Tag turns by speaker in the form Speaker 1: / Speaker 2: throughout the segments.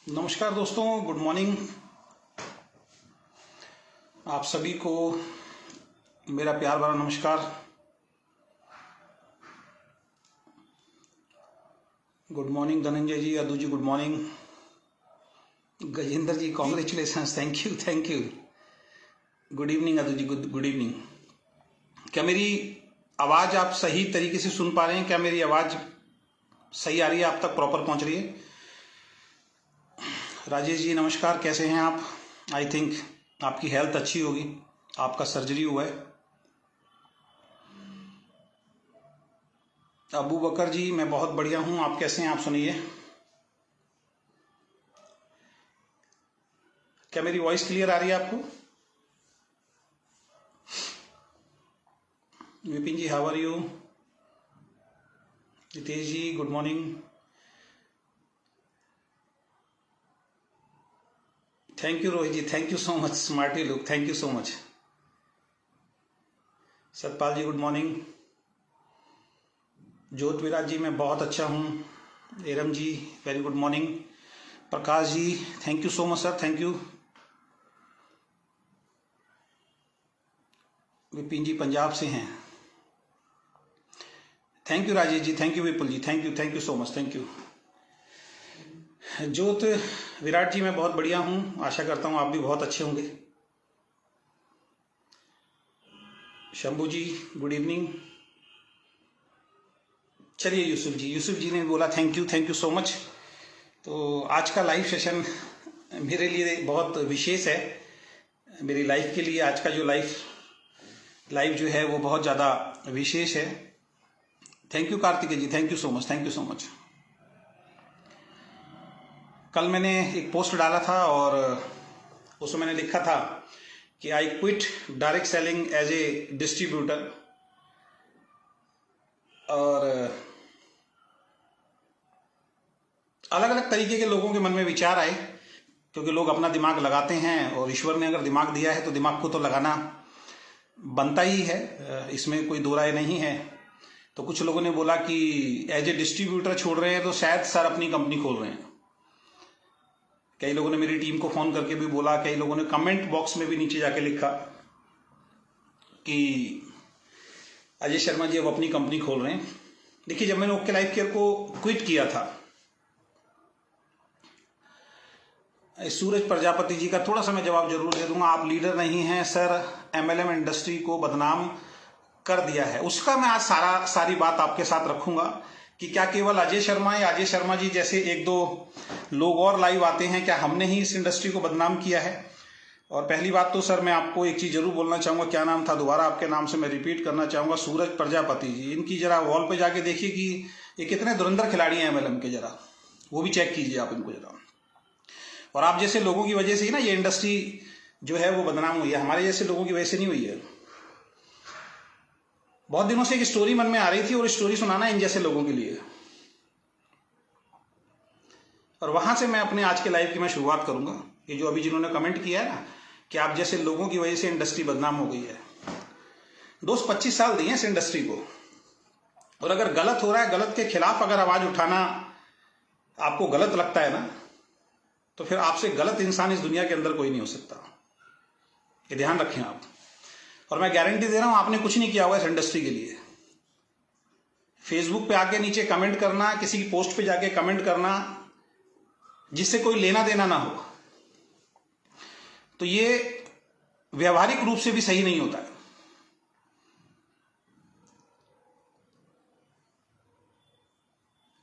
Speaker 1: नमस्कार दोस्तों, good morning. आप सभी को मेरा प्यार भरा नमस्कार। Good morning Dhananjay ji, Adu ji good morning. Gajendra ji congratulations, thank you. Good evening Adu ji, good evening. क्या मेरी आवाज़ आप सही तरीके से सुन पा रहे हैं? क्या मेरी आवाज़ सही आ रही है, आप तक प्रॉपर पहुंच रही है? राजेश जी नमस्कार, कैसे हैं आप? आई थिंक आपकी हेल्थ अच्छी होगी, आपका सर्जरी हुआ है। अबू बकर जी मैं बहुत बढ़िया हूं, आप कैसे हैं? आप सुनिए, क्या मेरी वॉइस क्लियर आ रही है आपको? Vipin ji how are you? Ritesh ji good morning. Thank you Rohit ji, thank you so much. Smarty look, thank you so much. Satpal ji good morning. Jyot Viraj ji मैं बहुत अच्छा हूँ। Eram ji very good morning. Prakash ji thank you so much sir, thank you. Vipin ji Punjab से हैं, thank you. Rajesh ji thank you. Vipul ji thank you so much, thank you. ज्योत विराट जी मैं बहुत बढ़िया हूँ, आशा करता हूँ आप भी बहुत अच्छे होंगे। शंभू जी गुड इवनिंग। चलिए यूसुफ जी ने बोला थैंक यू सो मच। तो आज का लाइव सेशन मेरे लिए बहुत विशेष है। मेरी लाइफ के लिए आज का जो लाइव जो है वो बहुत ज़्यादा विशेष है। Thank you Kartikeya ji, thank you so much. कल मैंने एक पोस्ट डाला था और उसमें मैंने लिखा था कि I quit direct selling as a distributor. और अलग अलग तरीके के लोगों के मन में विचार आए, क्योंकि लोग अपना दिमाग लगाते हैं और ईश्वर ने अगर दिमाग दिया है तो दिमाग को तो लगाना बनता ही है, इसमें कोई दो राय नहीं है। तो कुछ लोगों ने बोला कि एज ए डिस्ट्रीब्यूटर छोड़ रहे हैं तो शायद सर अपनी कंपनी खोल रहे हैं। कई लोगों ने मेरी टीम को फोन करके भी बोला, कई लोगों ने कमेंट बॉक्स में भी नीचे जाके लिखा कि अजय शर्मा जी अब अपनी कंपनी खोल रहे हैं। देखिए, जब मैंने ओके लाइफ केयर को क्विट किया था, सूरज प्रजापति जी का थोड़ा सा मैं जवाब जरूर दे दूंगा। आप लीडर नहीं हैं सर, एमएलएम इंडस्ट्री को बदनाम कर दिया है। उसका मैं आज सारी बात आपके साथ रखूंगा कि क्या केवल अजय शर्मा या अजय शर्मा जी जैसे एक दो लोग और लाइव आते हैं, क्या हमने ही इस इंडस्ट्री को बदनाम किया है? और पहली बात तो सर मैं आपको एक चीज जरूर बोलना चाहूंगा, क्या नाम था दोबारा आपके नाम से मैं रिपीट करना चाहूंगा, सूरज प्रजापति जी। इनकी जरा वॉल पे जाके देखिए कि ये कितने धुरंधर खिलाड़ी हैं एमएलएम के, जरा वो भी चेक कीजिए आप इनको जरा। और आप जैसे लोगों की वजह से ही ना ये इंडस्ट्री जो है वो बदनाम हुई है, हमारे जैसे लोगों की वजह से नहीं हुई है। बहुत दिनों से एक स्टोरी मन में आ रही थी और स्टोरी सुनाना इन जैसे लोगों के लिए, और वहां से मैं अपने आज के लाइव की मैं शुरुआत करूंगा। ये जो अभी जिन्होंने कमेंट किया है ना कि आप जैसे लोगों की वजह से इंडस्ट्री बदनाम हो गई है, दोस्त 25 साल दिए इस इंडस्ट्री को, और अगर गलत हो रहा है, गलत के खिलाफ अगर आवाज उठाना आपको गलत लगता है ना, तो फिर आपसे गलत इंसान इस दुनिया के अंदर कोई नहीं हो सकता। ये ध्यान रखें आप। और मैं गारंटी दे रहा हूं आपने कुछ नहीं किया होगा इस इंडस्ट्री के लिए। फेसबुक पे आके नीचे कमेंट करना, किसी की पोस्ट पे जाके कमेंट करना जिससे कोई लेना देना ना हो, तो ये व्यवहारिक रूप से भी सही नहीं होता है।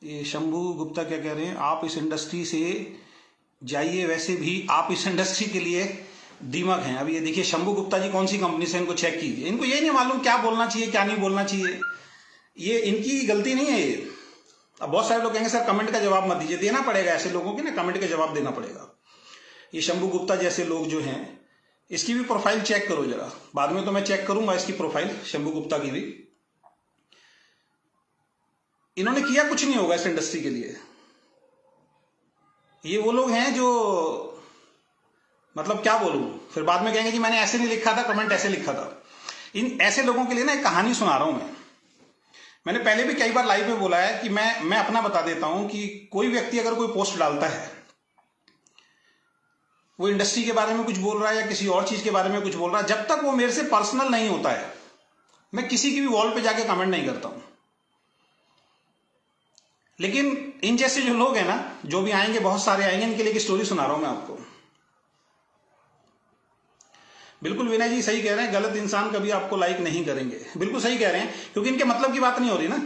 Speaker 1: ये शंभू गुप्ता क्या कह रहे हैं, आप इस इंडस्ट्री से जाइए, वैसे भी आप इस इंडस्ट्री के लिए दीमक हैं। अभी ये देखिए शंभू गुप्ता जी कौन सी कंपनी से, इनको चेक कीजिए। इनको ये नहीं मालूम क्या बोलना चाहिए क्या नहीं बोलना चाहिए, ये इनकी गलती नहीं है ये। अब बहुत सारे लोग कहेंगे सर कमेंट का जवाब मत दीजिए, देना पड़ेगा ऐसे लोगों के ना, कमेंट का जवाब देना पड़ेगा। ये शंभू गुप्ता जैसे लोग जो हैं, इसकी भी प्रोफाइल चेक करो जरा, बाद में तो मैं चेक करूंगा इसकी प्रोफाइल शंभू गुप्ता की भी। इन्होंने किया कुछ नहीं होगा इस इंडस्ट्री के लिए। ये वो लोग हैं जो, मतलब क्या बोलूं, फिर बाद में कहेंगे कि मैंने ऐसे नहीं लिखा था, कमेंट ऐसे लिखा था। इन ऐसे लोगों के लिए ना एक कहानी सुना रहा हूं मैंने पहले भी कई बार लाइव में बोला है कि मैं अपना बता देता हूं कि कोई व्यक्ति अगर कोई पोस्ट डालता है वो इंडस्ट्री के बारे में कुछ बोल रहा है या किसी और चीज के बारे में कुछ बोल रहा है, जब तक वो मेरे से पर्सनल नहीं होता है मैं किसी की भी वॉल पे जाके कमेंट नहीं करता हूं। लेकिन इन जैसे जो लोग हैं ना, जो भी आएंगे, बहुत सारे आएंगे, इनके लिए एक स्टोरी सुना रहा हूं मैं आपको। बिल्कुल विनय जी सही कह रहे हैं, गलत इंसान कभी आपको लाइक नहीं करेंगे। बिल्कुल सही कह रहे हैं, क्योंकि इनके मतलब की बात नहीं हो रही ना,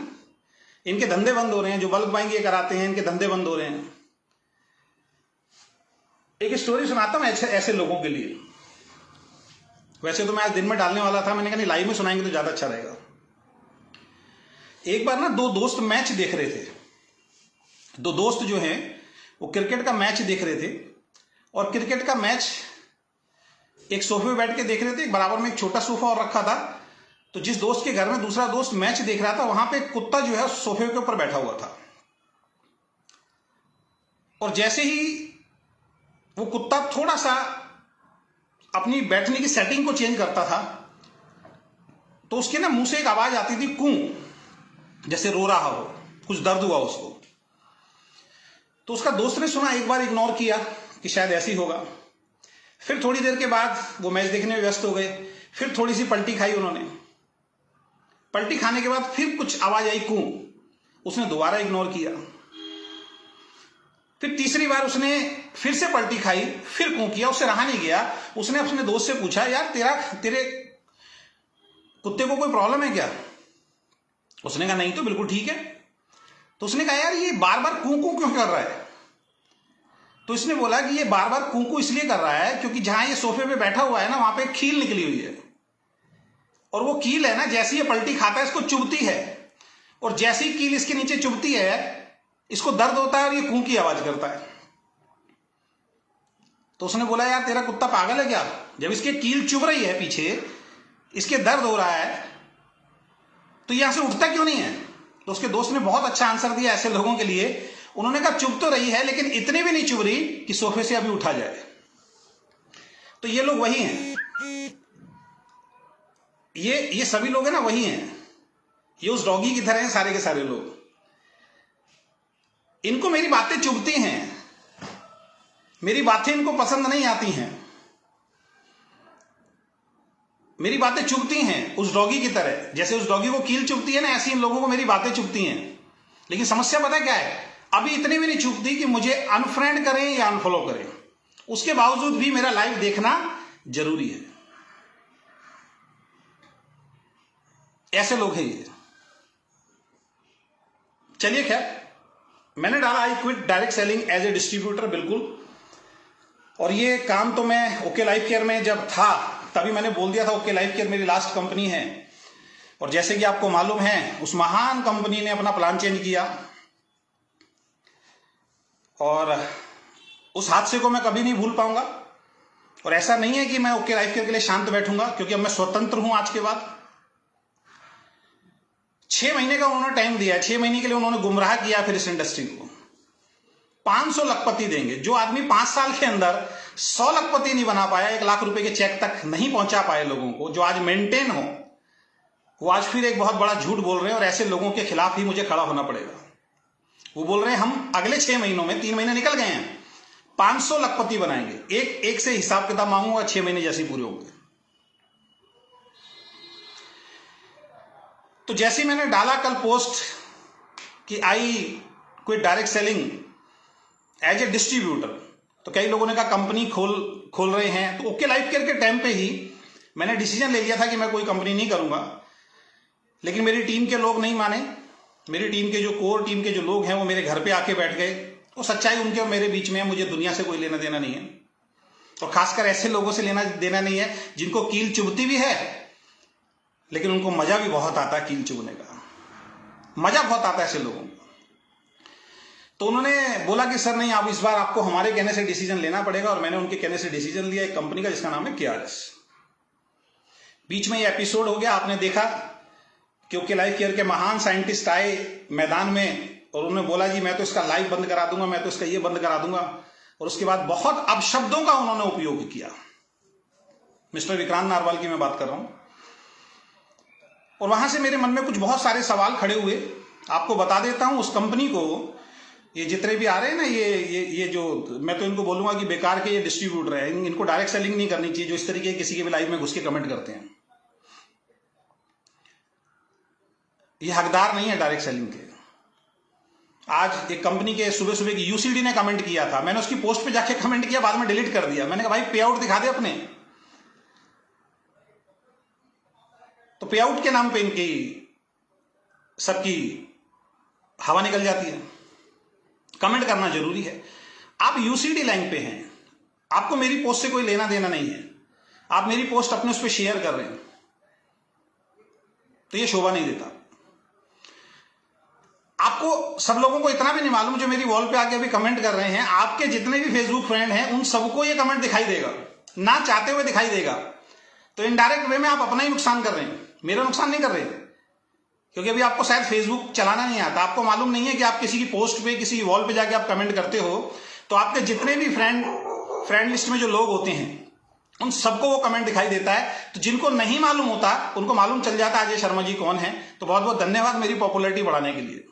Speaker 1: इनके धंधे बंद हो रहे हैं। जो बल्क बाइंग ये कराते हैं, इनके धंधे बंद हो रहे हैं। एक स्टोरी सुनाता हूं ऐसे लोगों के लिए। वैसे तो मैं आज दिन में डालने वाला था, मैंने कहा नहीं, लाइव में सुनाएंगे तो ज्यादा अच्छा रहेगा। एक बार ना दो दोस्त मैच देख रहे थे। दो दोस्त जो हैं वो क्रिकेट का मैच देख रहे थे, और क्रिकेट का मैच एक सोफे पे बैठ के देख रहे थे। एक बराबर में एक छोटा सोफा और रखा था। तो जिस दोस्त के घर में दूसरा दोस्त मैच देख रहा था, वहां पे एक कुत्ता जो है सोफे के ऊपर बैठा हुआ था। और जैसे ही वो कुत्ता थोड़ा सा अपनी बैठने की सेटिंग को चेंज करता था, तो उसके ना मुंह से एक आवाज आती थी, कूं, जैसे रो रहा हो, कुछ दर्द हुआ उसको। तो उसका दोस्त ने सुना, एक बार इग्नोर किया कि शायद ऐसी होगा। फिर थोड़ी देर के बाद वो मैच देखने में व्यस्त हो गए। फिर थोड़ी सी पलटी खाई उन्होंने। पलटी खाने के बाद फिर कुछ आवाज आई, कूं। उसने दोबारा इग्नोर किया। फिर तीसरी बार उसने फिर से पलटी खाई, फिर कूं किया। उससे रहा नहीं गया। उसने अपने दोस्त से पूछा, यार तेरे कुत्ते को कोई प्रॉब्लम है क्या? उसने कहा नहीं तो बिल्कुल ठीक है। तो उसने कहा, यार ये बार बार कूं कूं क्यों कर रहा है? तो इसने बोला कि ये बार बार कूं कूं इसलिए कर रहा है क्योंकि जहां ये सोफे पे बैठा हुआ है ना, वहां पे एक कील निकली हुई है। और वो कील है ना, जैसे ये पलटी खाता है इसको चुभती है, और जैसी कील इसके नीचे चुभती है इसको दर्द होता है और ये कूं की आवाज करता है। तो उसने बोला, यार तेरा कुत्ता पागल है क्या? जब इसके कील चुभ रही है पीछे, इसके दर्द हो रहा है, तो यहां से उठता क्यों नहीं है? तो उसके दोस्त ने बहुत अच्छा आंसर दिया ऐसे लोगों के लिए। उन्होंने कहा, चुभ तो रही है लेकिन इतनी भी नहीं चुभ रही कि सोफे से अभी उठा जाए। तो ये लोग वही हैं, ये सभी लोग हैं ना, वही हैं। ये उस डॉगी की तरह हैं सारे के सारे लोग। इनको मेरी बातें चुभती हैं, मेरी बातें इनको पसंद नहीं आती हैं, मेरी बातें चुभती हैं उस डॉगी की तरह। जैसे उस डॉगी को कील चुभती है ना, ऐसी इन लोगों को मेरी बातें चुभती हैं। लेकिन समस्या पता क्या है? अभी इतनी भी नहीं चुभती कि मुझे अनफ्रेंड करें या अनफॉलो करें। उसके बावजूद भी मेरा लाइव देखना जरूरी है। ऐसे लोग हैं ये। चलिए खैर, मैंने डाला I quit direct selling as a distributor, बिल्कुल। और ये काम तो मैं ओके लाइफ केयर में जब था तभी मैंने बोल दिया था, ओके लाइफ केयर मेरी लास्ट कंपनी है। और जैसे कि आपको मालूम है, उस महान कंपनी ने अपना प्लान चेंज किया, और उस हादसे को मैं कभी नहीं भूल पाऊंगा। और ऐसा नहीं है कि मैं ओके लाइफ केयर के लिए शांत बैठूंगा, क्योंकि अब मैं स्वतंत्र हूं आज के बाद। 6 महीने का उन्होंने टाइम दिया है। 6 महीने के लिए उन्होंने गुमराह किया फिर इस इंडस्ट्री को। 500 लखपति देंगे। जो आदमी 5 साल के अंदर 100 लखपति नहीं बना पाया, 1 लाख रुपए के चेक तक नहीं पहुंचा पाए लोगों को, जो आज मेंटेन हो, वो आज फिर एक बहुत बड़ा झूठ बोल रहे हैं। और ऐसे लोगों के खिलाफ ही मुझे खड़ा होना पड़ेगा। वो बोल रहे हैं हम अगले 6 महीनों में, 3 महीने निकल गए हैं, 500 लखपति बनाएंगे। एक से हिसाब किताब मांगूंगा, 6 महीने जैसे पूरे होंगे। तो जैसे मैंने डाला कल पोस्ट कि I quit direct selling as a distributor, तो कई लोगों ने कहा कंपनी खोल रहे हैं। तो ओके लाइफ केयर के टाइम पे ही मैंने डिसीजन ले लिया था कि मैं कोई कंपनी नहीं करूंगा। लेकिन मेरी टीम के लोग नहीं माने। मेरी टीम के जो कोर टीम के जो लोग हैं वो मेरे घर पे आके बैठ गए। वो सच्चाई उनके और मेरे बीच में है, मुझे दुनिया से कोई लेना देना नहीं है। और खासकर ऐसे लोगों से लेना देना नहीं है जिनको कील चुभती भी है, लेकिन उनको मजा भी बहुत आता है कील चुभने का। मजा बहुत आता है ऐसे लोगों को। तो उन्होंने बोला कि सर नहीं, आप इस बार आपको हमारे कहने से डिसीजन लेना पड़ेगा। और मैंने उनके कहने से डिसीजन लिया एक कंपनी का जिसका नाम है केआरएस। बीच में ये एपिसोड हो गया, आपने देखा कि ओके लाइफ केयर के महान साइंटिस्ट आए मैदान में और उन्होंने बोला जी मैं तो इसका लाइव बंद करा दूंगा, मैं तो इसका ये बंद करा दूंगा। और उसके बाद बहुत अपशब्दों का उन्होंने उपयोग किया। मिस्टर विक्रांत नारवाल की मैं बात कर रहा हूं। और वहां से मेरे मन में कुछ बहुत सारे सवाल खड़े हुए। आपको बता देता हूं, उस कंपनी को ये जितने भी आ रहे हैं ना, ये जो मैं तो इनको बोलूंगा कि बेकार के ये डिस्ट्रीब्यूटर है, इनको डायरेक्ट सेलिंग नहीं करनी चाहिए, जो इस तरीके किसी के भी लाइव में घुस के कमेंट करते हैं। ये हकदार नहीं है डायरेक्ट सेलिंग के। आज एक कंपनी के सुबह सुबह की यूसीडी ने कमेंट किया था, मैंने उसकी पोस्ट पे जाके कमेंट किया, बाद में डिलीट कर दिया। मैंने कहा भाई पे आउट दिखा दे अपने। तो पे आउट के नाम पे इनकी सबकी हवा निकल जाती है। कमेंट करना जरूरी है। आप यूसीडी लाइन पे हैं, आपको मेरी पोस्ट से कोई लेना देना नहीं है, आप मेरी पोस्ट अपने उस पर शेयर कर रहे हैं, तो ये शोभा नहीं देता। आपको सब लोगों को इतना भी नहीं मालूम, जो मेरी वॉल पे आके अभी कमेंट कर रहे हैं, आपके जितने भी फेसबुक फ्रेंड हैं उन सबको ये कमेंट दिखाई देगा, ना चाहते हुए दिखाई देगा। तो इनडायरेक्ट वे में आप अपना ही नुकसान कर रहे हैं, मेरा नुकसान नहीं कर रहे। क्योंकि अभी आपको शायद फेसबुक चलाना नहीं आता, आपको मालूम नहीं है कि आप किसी की पोस्ट पे, किसी वॉल पे जाके आप कमेंट करते हो, तो आपके जितने भी फ्रेंड लिस्ट में जो लोग होते हैं उन सबको वो कमेंट दिखाई देता है। तो जिनको नहीं मालूम होता उनको मालूम चल जाता है अजय शर्मा जी कौन है। तो बहुत बहुत धन्यवाद मेरी पॉपुलैरिटी बढ़ाने के लिए।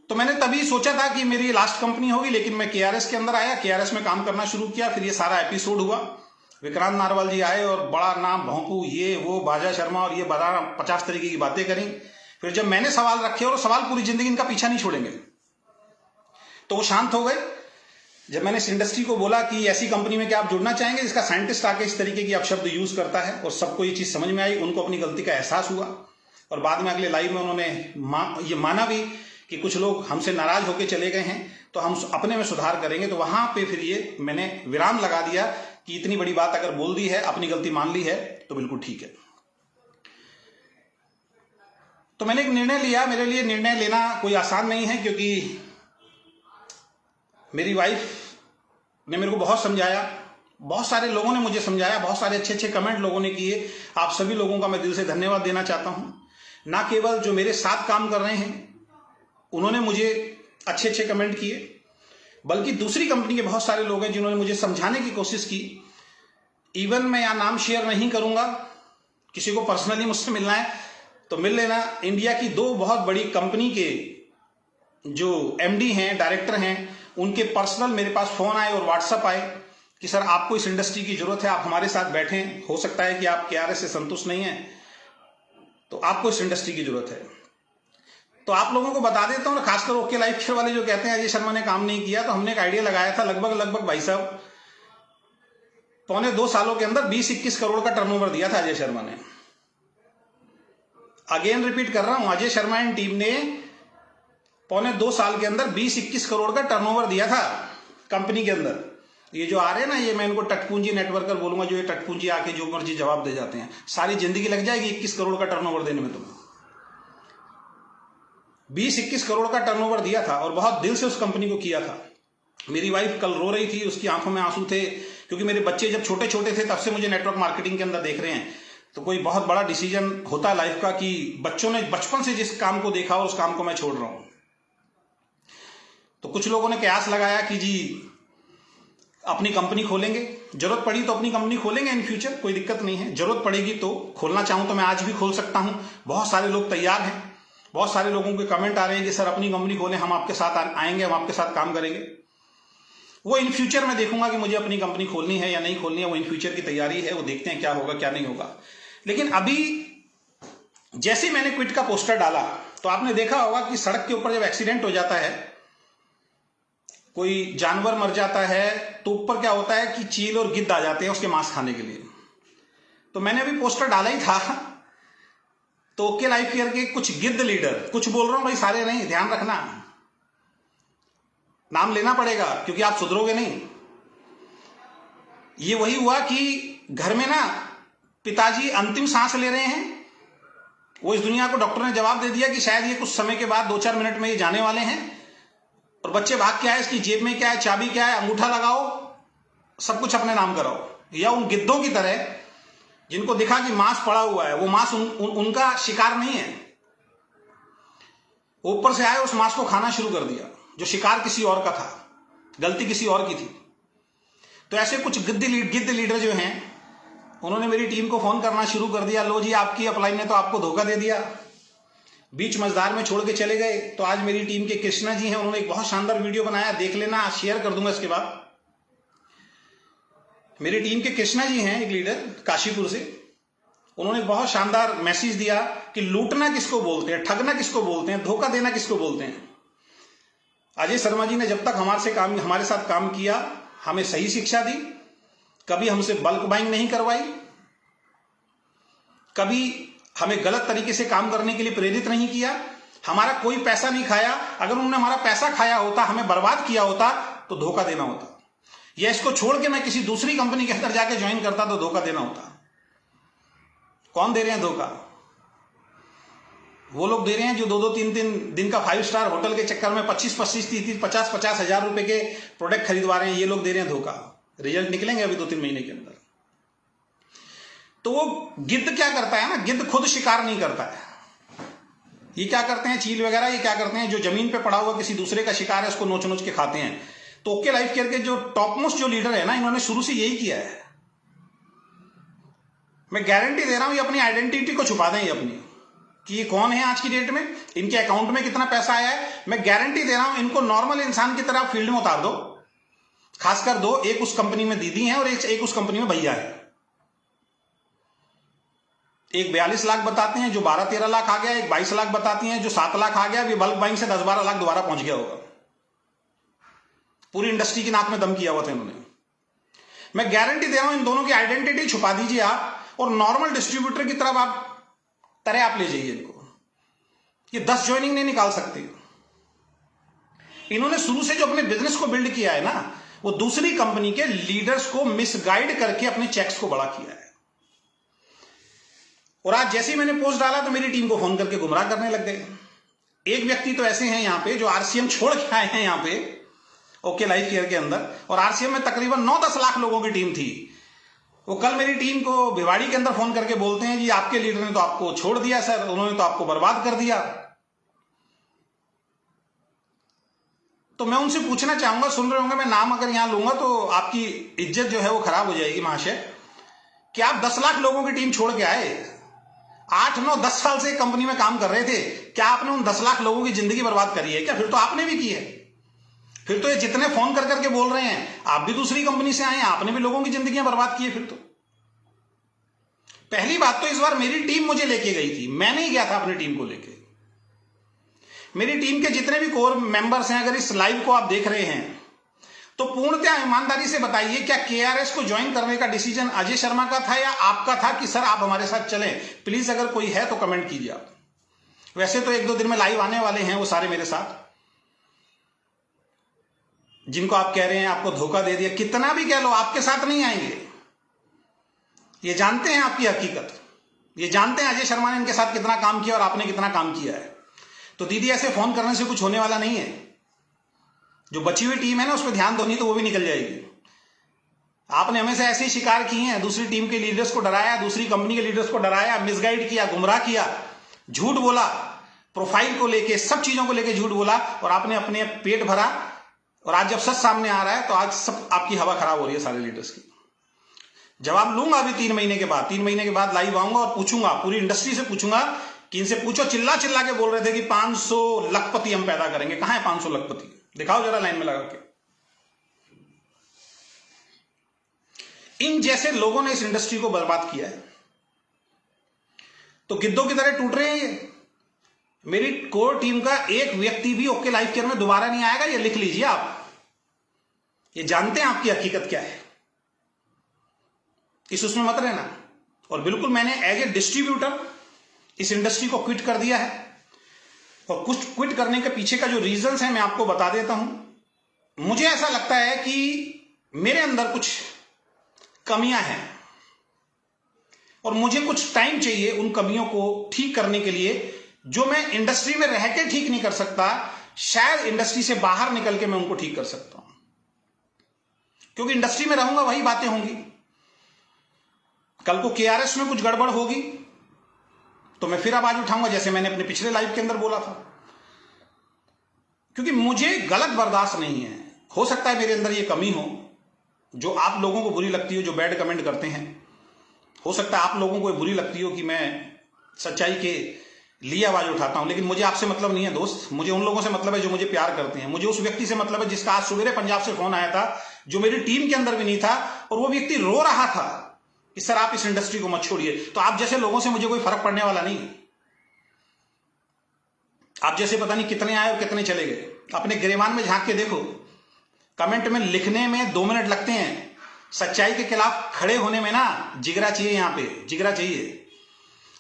Speaker 1: तो मैंने तभी सोचा था कि मेरी लास्ट कंपनी होगी, लेकिन मैं केआरएस के अंदर आया, केआरएस में काम करना शुरू किया। फिर ये सारा एपिसोड हुआ, विक्रांत नारवाल जी आए और बड़ा नाम भौंकू, ये वो बाजा शर्मा और ये 50 तरीके की बातें करी। फिर जब मैंने सवाल रखे, और सवाल पूरी जिंदगी इनका पीछा नहीं छोड़ेंगे, तो वो शांत हो गए। जब मैंने इस इंडस्ट्री को बोला कि ऐसी कंपनी में क्या आप जुड़ना चाहेंगे जिसका साइंटिस्ट आके इस तरीके की अपशब्द यूज करता है, और सबको ये चीज समझ में आई, उनको अपनी गलती का एहसास हुआ। और बाद में अगले लाइव में उन्होंने ये माना भी कि कुछ लोग हमसे नाराज होकर चले गए हैं, तो हम अपने में सुधार करेंगे। तो वहां पे फिर ये मैंने विराम लगा दिया कि इतनी बड़ी बात अगर बोल दी है, अपनी गलती मान ली है, तो बिल्कुल ठीक है। तो मैंने एक निर्णय लिया। मेरे लिए निर्णय लेना कोई आसान नहीं है, क्योंकि मेरी वाइफ ने मेरे को बहुत समझाया, बहुत सारे लोगों ने मुझे समझाया, बहुत सारे अच्छे अच्छे कमेंट लोगों ने किए। आप सभी लोगों का मैं दिल से धन्यवाद देना चाहता हूं। ना केवल जो मेरे साथ काम कर रहे हैं उन्होंने मुझे अच्छे अच्छे कमेंट किए, बल्कि दूसरी कंपनी के बहुत सारे लोग हैं जिन्होंने मुझे समझाने की कोशिश की। इवन मैं यहाँ नाम शेयर नहीं करूंगा, किसी को पर्सनली मुझसे मिलना है तो मिल लेना। इंडिया की 2 बहुत बड़ी कंपनी के जो एमडी हैं, डायरेक्टर हैं, उनके पर्सनल मेरे पास फोन आए और व्हाट्सएप आए कि सर आपको इस इंडस्ट्री की जरूरत है, आप हमारे साथ बैठें। हो सकता है कि आप केआरएस से संतुष्ट नहीं हैं, तो आपको इस इंडस्ट्री की जरूरत है। तो आप लोगों को बता देता हूं, खासकर ओके लाइफ केयर वाले जो कहते हैं अजय शर्मा ने काम नहीं किया, तो हमने एक आइडिया लगाया था। लगभग भाई साहब 1.25 सालों के अंदर 20-21 करोड़ का टर्नओवर दिया था अजय शर्मा ने। अगेन रिपीट कर रहा हूं, अजय शर्मा एंड टीम ने 1.25 साल के अंदर 20-21 करोड़ का टर्नओवर दिया था कंपनी के अंदर। ये जो आ रहे हैं ना, ये मैं इनको टटपूंजी नेटवर्कर बोलूंगा, जो ये टटपूंजी आके जो मर्जी जवाब दे जाते हैं। सारी जिंदगी लग जाएगी 21 करोड़ का टर्नओवर देने में। तुम्हें 20-21 करोड़ का टर्नओवर दिया था, और बहुत दिल से उस कंपनी को किया था। मेरी वाइफ कल रो रही थी, उसकी आंखों में आंसू थे, क्योंकि मेरे बच्चे जब छोटे छोटे थे तब से मुझे नेटवर्क मार्केटिंग के अंदर देख रहे हैं। तो कोई बहुत बड़ा डिसीजन होता है लाइफ का कि बच्चों ने बचपन से जिस काम को देखा और उस काम को मैं छोड़ रहा हूं। तो कुछ लोगों ने कयास लगाया कि जी अपनी कंपनी खोलेंगे, जरूरत पड़ी तो अपनी कंपनी खोलेंगे इन फ्यूचर, कोई दिक्कत नहीं है। जरूरत पड़ेगी तो खोलना चाहूं तो मैं आज भी खोल सकता हूं। बहुत सारे लोग तैयार हैं, बहुत सारे लोगों के कमेंट आ रहे हैं कि सर अपनी कंपनी खोलें, हम आपके साथ आएंगे, हम आपके साथ काम करेंगे। वो इन फ्यूचर मैं देखूंगा कि मुझे अपनी कंपनी खोलनी है या नहीं खोलनी है, वो इन फ्यूचर की तैयारी है, वो देखते हैं क्या होगा क्या नहीं होगा। लेकिन अभी जैसे मैंने क्विट का पोस्टर डाला, तो आपने देखा होगा कि सड़क के ऊपर जब एक्सीडेंट हो जाता है, कोई जानवर मर जाता है, तो ऊपर क्या होता है कि चील और गिद्ध आ जाते हैं उसके मांस खाने के लिए। तो मैंने अभी पोस्टर डाला ही था, तो ओके लाइफ केयर के कुछ गिद्ध लीडर, कुछ बोल रहा हूं भाई, सारे नहीं, ध्यान रखना, नाम लेना पड़ेगा क्योंकि आप सुधरोगे नहीं। ये वही हुआ कि घर में ना पिताजी अंतिम सांस ले रहे हैं, वो इस दुनिया को डॉक्टर ने जवाब दे दिया कि शायद ये कुछ समय के बाद 2-4 मिनट में ये जाने वाले हैं, और बच्चे भाग के आए, इसकी जेब में क्या है, चाबी क्या है, अंगूठा लगाओ, सब कुछ अपने नाम कराओ। या उन गिद्धों की तरह जिनको दिखा कि मांस पड़ा हुआ है, वो मांस उनका शिकार नहीं है, ऊपर से आए उस मांस को खाना शुरू कर दिया, जो शिकार किसी और का था, गलती किसी और की थी। तो ऐसे कुछ गिद्ध लीडर जो हैं, उन्होंने मेरी टीम को फोन करना शुरू कर दिया, लो जी आपकी अपलाइन ने तो आपको धोखा दे दिया, बीच मझधार में छोड़ के चले गए। तो आज मेरी टीम के कृष्णा जी हैं, उन्होंने एक बहुत शानदार वीडियो बनाया, देख लेना, शेयर कर दूंगा इसके बाद। मेरी टीम के कृष्णा जी हैं, एक लीडर काशीपुर से, उन्होंने बहुत शानदार मैसेज दिया कि लूटना किसको बोलते हैं, ठगना किसको बोलते हैं, धोखा देना किसको बोलते हैं। अजय शर्मा जी ने जब तक हमारे साथ काम किया, हमें सही शिक्षा दी, कभी हमसे बल्क बाइंग नहीं करवाई, कभी हमें गलत तरीके से काम करने के लिए प्रेरित नहीं किया, हमारा कोई पैसा नहीं खाया। अगर उन्होंने हमारा पैसा खाया होता, हमें बर्बाद किया होता, तो धोखा देना होता। या इसको छोड़ के मैं किसी दूसरी कंपनी के अंदर जाके ज्वाइन करता तो धोखा देना होता। कौन दे रहे हैं धोखा? वो लोग दे रहे हैं जो 2-2, 3-3 दिन का 5 स्टार होटल के चक्कर में 25-25, 30-30, 50-50 हजार रुपए के प्रोडक्ट खरीदवा रहे हैं। ये लोग दे रहे हैं धोखा। रिजल्ट निकलेंगे अभी 2-3 महीने के अंदर। तो वो गिद्ध क्या करता है ना, गिद्ध खुद शिकार नहीं करता है। ये क्या करते हैं, चील वगैरह, ये क्या करते हैं, जो जमीन पे पड़ा हुआ किसी दूसरे का शिकार है उसको नोच नोच के खाते हैं। तो ओके लाइफ केयर के जो टॉप मोस्ट जो लीडर है ना, इन्होंने शुरू से यही किया है। मैं गारंटी दे रहा हूं, ये अपनी आइडेंटिटी को छुपा दें, ये अपनी कि ये कौन है आज की डेट में, इनके अकाउंट में कितना पैसा आया है। मैं गारंटी दे रहा हूं, इनको नॉर्मल इंसान की तरह फील्ड में उतार दो। खासकर दो, एक उस कंपनी में दीदी हैं और एक उस कंपनी में भैया है। एक 42 लाख बताते हैं, जो 12-13 लाख आ गया, एक 22 लाख बताती हैं, जो 7 लाख आ गया। अभी बल्क बाइंग से 10-12 लाख दोबारा पहुंच गया होगा। पूरी इंडस्ट्री की नाक में दम किया हुआ था इन्होंने। मैं गारंटी दे रहा हूं, इन दोनों की आइडेंटिटी छुपा दीजिए आप, और नॉर्मल डिस्ट्रीब्यूटर की तरफ आप ले जाइए इनको। ये 10 ज्वाइनिंग नहीं निकाल सकते। इन्होंने शुरू से जो अपने बिजनेस को बिल्ड किया है ना, वो दूसरी कंपनी के लीडर्स को मिसगाइड करके अपने चेक्स को बड़ा किया है। और आज जैसे ही मैंने पोस्ट डाला तो मेरी टीम को फोन करके गुमराह करने लग गए। एक व्यक्ति तो ऐसे हैं यहां पे जो आरसीएम छोड़ के आए हैं यहां पे ओके लाइफ केयर के अंदर, और आरसीएम में तकरीबन 9-10 लाख लोगों की टीम थी। वो कल मेरी टीम को भिवाड़ी के अंदर फोन करके बोलते हैं, जी आपके लीडर ने तो आपको छोड़ दिया सर, उन्होंने तो आपको बर्बाद कर दिया। तो मैं उनसे पूछना चाहूंगा, सुन रहे होंगे, मैं नाम अगर यहां लूंगा तो आपकी इज्जत जो है वो खराब हो जाएगी महाशय, कि आप 10 लाख लोगों की टीम छोड़ के आए, 8-9-10 साल से कंपनी में काम कर रहे थे। क्या आपने उन 10 लाख लोगों की जिंदगी बर्बाद करी है क्या? फिर तो आपने भी की है। फिर तो ये जितने फोन कर करके बोल रहे हैं, आप भी दूसरी कंपनी से आए हैं, आपने भी लोगों की जिंदगियां बर्बाद की है। फिर तो पहली बात तो इस बार मेरी टीम मुझे लेके गई थी, मैं नहीं गया था अपनी टीम को लेके। मेरी टीम के जितने भी कोर मेंबर्स हैं, अगर इस लाइव को आप देख रहे हैं तो पूर्णतः ईमानदारी से बताइए, क्या केआरएस को ज्वाइन करने का डिसीजन अजय शर्मा का था या आपका था कि सर आप हमारे साथ चलें? प्लीज अगर कोई है तो कमेंट कीजिए आप। वैसे तो 1-2 दिन में लाइव आने वाले हैं वो सारे मेरे साथ, जिनको आप कह रहे हैं आपको धोखा दे दिया। कितना भी कह लो, आपके साथ नहीं आएंगे। ये जानते हैं आपकी हकीकत, ये जानते हैं अजय शर्मा ने इनके साथ कितना काम किया और आपने कितना काम किया है। तो दीदी ऐसे फोन करने से कुछ होने वाला नहीं है। जो बची हुई टीम है ना, उस पर ध्यान दो, नहीं तो वो भी निकल जाएगी। आपने हमेशा ऐसे ही शिकार किए हैं, दूसरी टीम के लीडर्स को डराया, दूसरी कंपनी के लीडर्स को डराया, मिसगाइड किया, गुमराह किया, झूठ बोला, प्रोफाइल को लेके, सब चीजों को लेके झूठ बोला, और आपने अपने पेट भरा। और आज जब सच सामने आ रहा है तो आज सब आपकी हवा खराब हो रही है सारे लीडर्स की। जवाब लूंगा अभी 3 महीने के बाद। 3 महीने के बाद लाइव आऊंगा और पूछूंगा, पूरी इंडस्ट्री से पूछूंगा कि इनसे पूछो, चिल्ला चिल्ला के बोल रहे थे कि 500 लखपति हम पैदा करेंगे। कहां है 500 लखपति? दिखाओ जरा लाइन में लगा के। इन जैसे लोगों ने इस इंडस्ट्री को बर्बाद किया है, तो गिद्धों की तरह टूट रहे हैं ये। मेरी कोर टीम का एक व्यक्ति भी ओके लाइफ केयर में दोबारा नहीं आएगा, ये लिख लीजिए आप। ये जानते हैं आपकी हकीकत क्या है, इस उसमें मत रहना। और बिल्कुल मैंने एज ए डिस्ट्रीब्यूटर इस इंडस्ट्री को क्विट कर दिया है, और कुछ क्विट करने के पीछे का जो रीजंस है मैं आपको बता देता हूं। मुझे ऐसा लगता है कि मेरे अंदर कुछ कमियां हैं, और मुझे कुछ टाइम चाहिए उन कमियों को ठीक करने के लिए, जो मैं इंडस्ट्री में रह के ठीक नहीं कर सकता। शायद इंडस्ट्री से बाहर निकल के मैं उनको ठीक कर सकता हूं, क्योंकि इंडस्ट्री में रहूंगा वही बातें होंगी। कल को केआरएस में कुछ गड़बड़ होगी तो मैं फिर आवाज उठाऊंगा, जैसे मैंने अपने पिछले लाइव के अंदर बोला था। क्योंकि मुझे गलत बर्दाश्त नहीं है। हो सकता है मेरे अंदर ये कमी हो जो आप लोगों को बुरी लगती हो, जो बैड कमेंट करते हैं। हो सकता है आप लोगों को बुरी लगती हो कि मैं सच्चाई के लिए आवाज उठाता हूं, लेकिन मुझे आपसे मतलब नहीं है दोस्त। मुझे उन लोगों से मतलब है जो मुझे प्यार करते हैं। मुझे उस व्यक्ति से मतलब है जिसका आज सवेरे पंजाब से फोन आया था, जो मेरी टीम के अंदर भी नहीं था, और वो व्यक्ति रो रहा था कि सर आप इस इंडस्ट्री को मत छोड़िए। तो आप जैसे लोगों से मुझे कोई फर्क पड़ने वाला नहीं। आप जैसे पता नहीं कितने आए और कितने चले गए। अपने गिरेबान में झांक के देखो, कमेंट में लिखने में 2 मिनट लगते हैं, सच्चाई के खिलाफ खड़े होने में ना जिगरा चाहिए। यहां पे जिगरा चाहिए।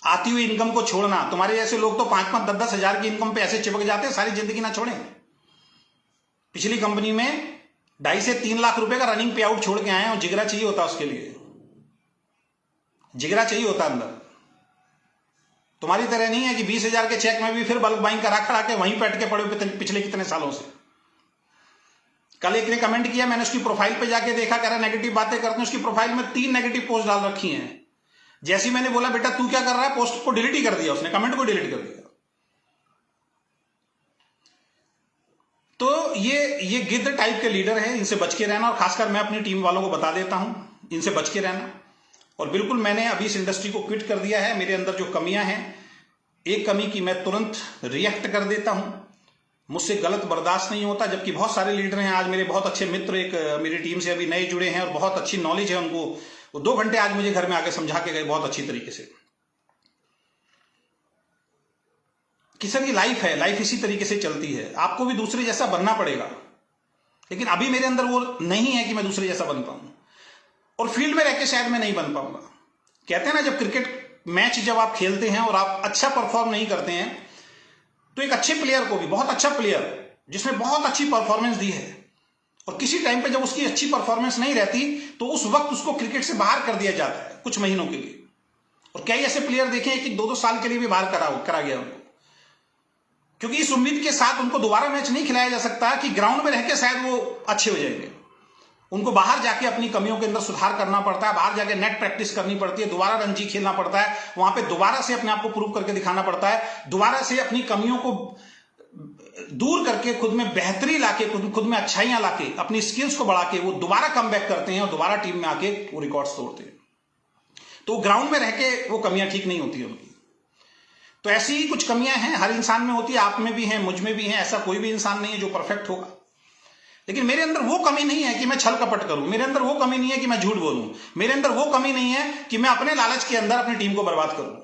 Speaker 1: आती हुई इनकम को छोड़ना। तुम्हारे जैसे लोग तो 5-5, 10-10 हजार की इनकम पे ऐसे चिपक जाते हैं, सारी जिंदगी ना छोड़ें। पिछली कंपनी में 2.5 से 3 लाख रुपए का रनिंग पे आउट छोड़ के आए हैं, और जिगरा चाहिए होता उसके लिए, जिगरा चाहिए होता अंदर। तुम्हारी तरह नहीं है कि 20,000 के चेक में भी फिर बल्क बाइंग करा करा के वहीं पे अटके पड़े पिछले कितने सालों से। कल एक ने कमेंट किया, मैंने उसकी प्रोफाइल पे जाके देखा, कह रहा नेगेटिव बातें करते हैं। उसकी प्रोफाइल में 3 नेगेटिव पोस्ट डाल रखी हैं। जैसे ही मैंने बोला बेटा तू क्या कर रहा है, पोस्ट को डिलीट ही कर दिया उसने, कमेंट को डिलीट कर दिया। तो ये गिद्ध टाइप के लीडर हैं, इनसे बच के रहना। और खासकर मैं अपनी टीम वालों को बता देता हूं, इनसे बच के रहना। और बिल्कुल मैंने अभी इस इंडस्ट्री को क्विट कर दिया है। मेरे अंदर जो कमियां हैं, एक कमी की मैं तुरंत रिएक्ट कर देता हूं, मुझसे गलत बर्दाश्त नहीं होता। जबकि बहुत सारे लीडर हैं, आज मेरे बहुत अच्छे मित्र एक मेरी टीम से अभी नए जुड़े हैं और बहुत अच्छी नॉलेज है उनको, वो 2 घंटे आज मुझे घर में आके समझा के गए बहुत अच्छी तरीके से कि सर ये लाइफ है, लाइफ इसी तरीके से चलती है, आपको भी दूसरे जैसा बनना पड़ेगा। लेकिन अभी मेरे अंदर वो नहीं है कि मैं दूसरे जैसा बन पाऊं, और फील्ड में रह के शायद मैं नहीं बन पाऊंगा। कहते हैं ना, जब क्रिकेट मैच जब आप खेलते हैं और आप अच्छा परफॉर्म नहीं करते हैं, तो एक अच्छे प्लेयर को भी, बहुत अच्छा प्लेयर जिसने बहुत अच्छी परफॉर्मेंस दी है, और किसी टाइम पे जब उसकी अच्छी परफॉर्मेंस नहीं रहती, तो उस वक्त उसको क्रिकेट से बाहर कर दिया जाता है कुछ महीनों के लिए। और कई ऐसे प्लेयर देखे हैं कि 2-2 साल के लिए भी बाहर करा गया उनको, क्योंकि इस उम्मीद के साथ उनको दोबारा मैच नहीं खिलाया जा सकता कि ग्राउंड में रह के शायद वो अच्छे हो जाएंगे। उनको बाहर जाके अपनी कमियों के अंदर सुधार करना पड़ता है, बाहर जाके नेट प्रैक्टिस करनी पड़ती है, दोबारा रणजी खेलना पड़ता है, वहां पे दोबारा से अपने आप को प्रूव करके दिखाना पड़ता है, दोबारा से अपनी कमियों को दूर करके खुद में बेहतरी लाके, खुद में अच्छाइयां लाके, अपनी स्किल्स को बढ़ा के वो दोबारा कम बैक करते हैं और दोबारा टीम में आके वो रिकॉर्ड्स तोड़ते हैं। तो ग्राउंड में रह के वो कमियां ठीक नहीं होती उनकी। तो ऐसी ही कुछ कमियां हैं, हर इंसान में होती है, आप में भी हैं, मुझ में भी हैं। ऐसा कोई भी इंसान नहीं है जो परफेक्ट होगा। लेकिन मेरे अंदर वो कमी नहीं है कि मैं छल कपट करूं, मेरे अंदर वो कमी नहीं है कि मैं झूठ बोलूं, मेरे अंदर वो कमी नहीं है कि मैं अपने लालच के अंदर अपनी टीम को बर्बाद करूं।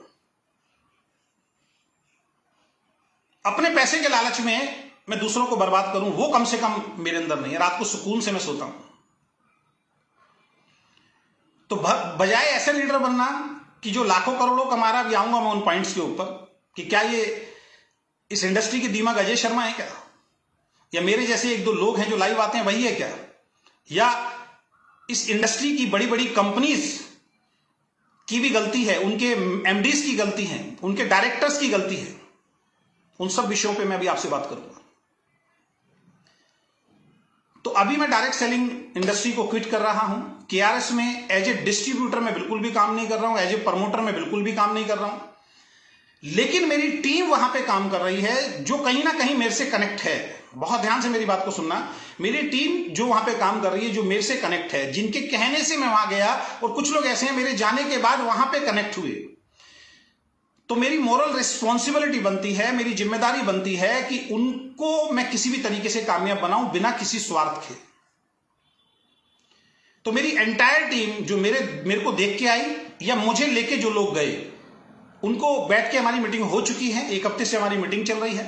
Speaker 1: अपने पैसे के लालच में मैं दूसरों को बर्बाद करूं, वो कम से कम मेरे अंदर नहीं है। रात को सुकून से मैं सोता हूं। तो बजाय ऐसे लीडर बनना कि जो लाखों करोड़ों कमा रहा, भी आऊंगा मैं उन पॉइंट्स के ऊपर कि क्या ये इस इंडस्ट्री की दीमक अजय शर्मा है क्या, या मेरे जैसे 1-2 लोग हैं जो लाइव आते हैं वही है क्या, या इस इंडस्ट्री की बड़ी बड़ी कंपनीज की भी गलती है, उनके एमडीज की गलती है, उनके डायरेक्टर्स की गलती है। उन सब विषयों पे मैं भी आपसे बात करूंगा। तो अभी मैं डायरेक्ट सेलिंग इंडस्ट्री को क्विट कर रहा हूं। केआरएस में एज ए डिस्ट्रीब्यूटर में बिल्कुल भी काम नहीं कर रहा हूं, एज ए प्रमोटर में बिल्कुल भी काम नहीं कर रहा हूं। लेकिन मेरी टीम वहां पे काम कर रही है जो कहीं ना कहीं मेरे से कनेक्ट है। बहुत ध्यान से मेरी बात को सुनना। मेरी टीम जो वहां पे काम कर रही है, जो मेरे से कनेक्ट है, जिनके कहने से मैं वहां गया, और कुछ लोग ऐसे हैं मेरे जाने के बाद वहां पे कनेक्ट हुए, तो मेरी मोरल रिस्पॉन्सिबिलिटी बनती है, मेरी जिम्मेदारी बनती है कि उनको मैं किसी भी तरीके से कामयाब बनाऊं बिना किसी स्वार्थ के। तो मेरी एंटायर टीम जो मेरे को देख के आई या मुझे लेके जो लोग गए, उनको बैठ के हमारी मीटिंग हो चुकी है। 1 हफ्ते से हमारी मीटिंग चल रही है।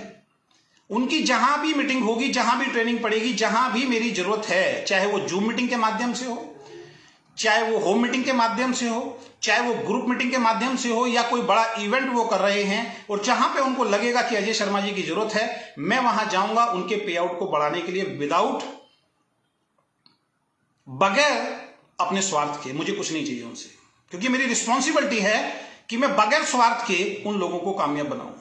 Speaker 1: उनकी जहां भी मीटिंग होगी, जहां भी ट्रेनिंग पड़ेगी, जहां भी मेरी जरूरत है, चाहे वो जूम मीटिंग के माध्यम से हो, चाहे वो होम मीटिंग के माध्यम से हो, चाहे वो ग्रुप मीटिंग के माध्यम से हो, या कोई बड़ा इवेंट वो कर रहे हैं, और जहां पे उनको लगेगा कि अजय शर्मा जी की जरूरत है, मैं वहां जाऊंगा उनके पे आउट को बढ़ाने के लिए, बगैर अपने स्वार्थ के। मुझे कुछ नहीं चाहिए उनसे, क्योंकि मेरी रिस्पॉन्सिबिलिटी है कि मैं बगैर स्वार्थ के उन लोगों को कामयाब बनाऊं।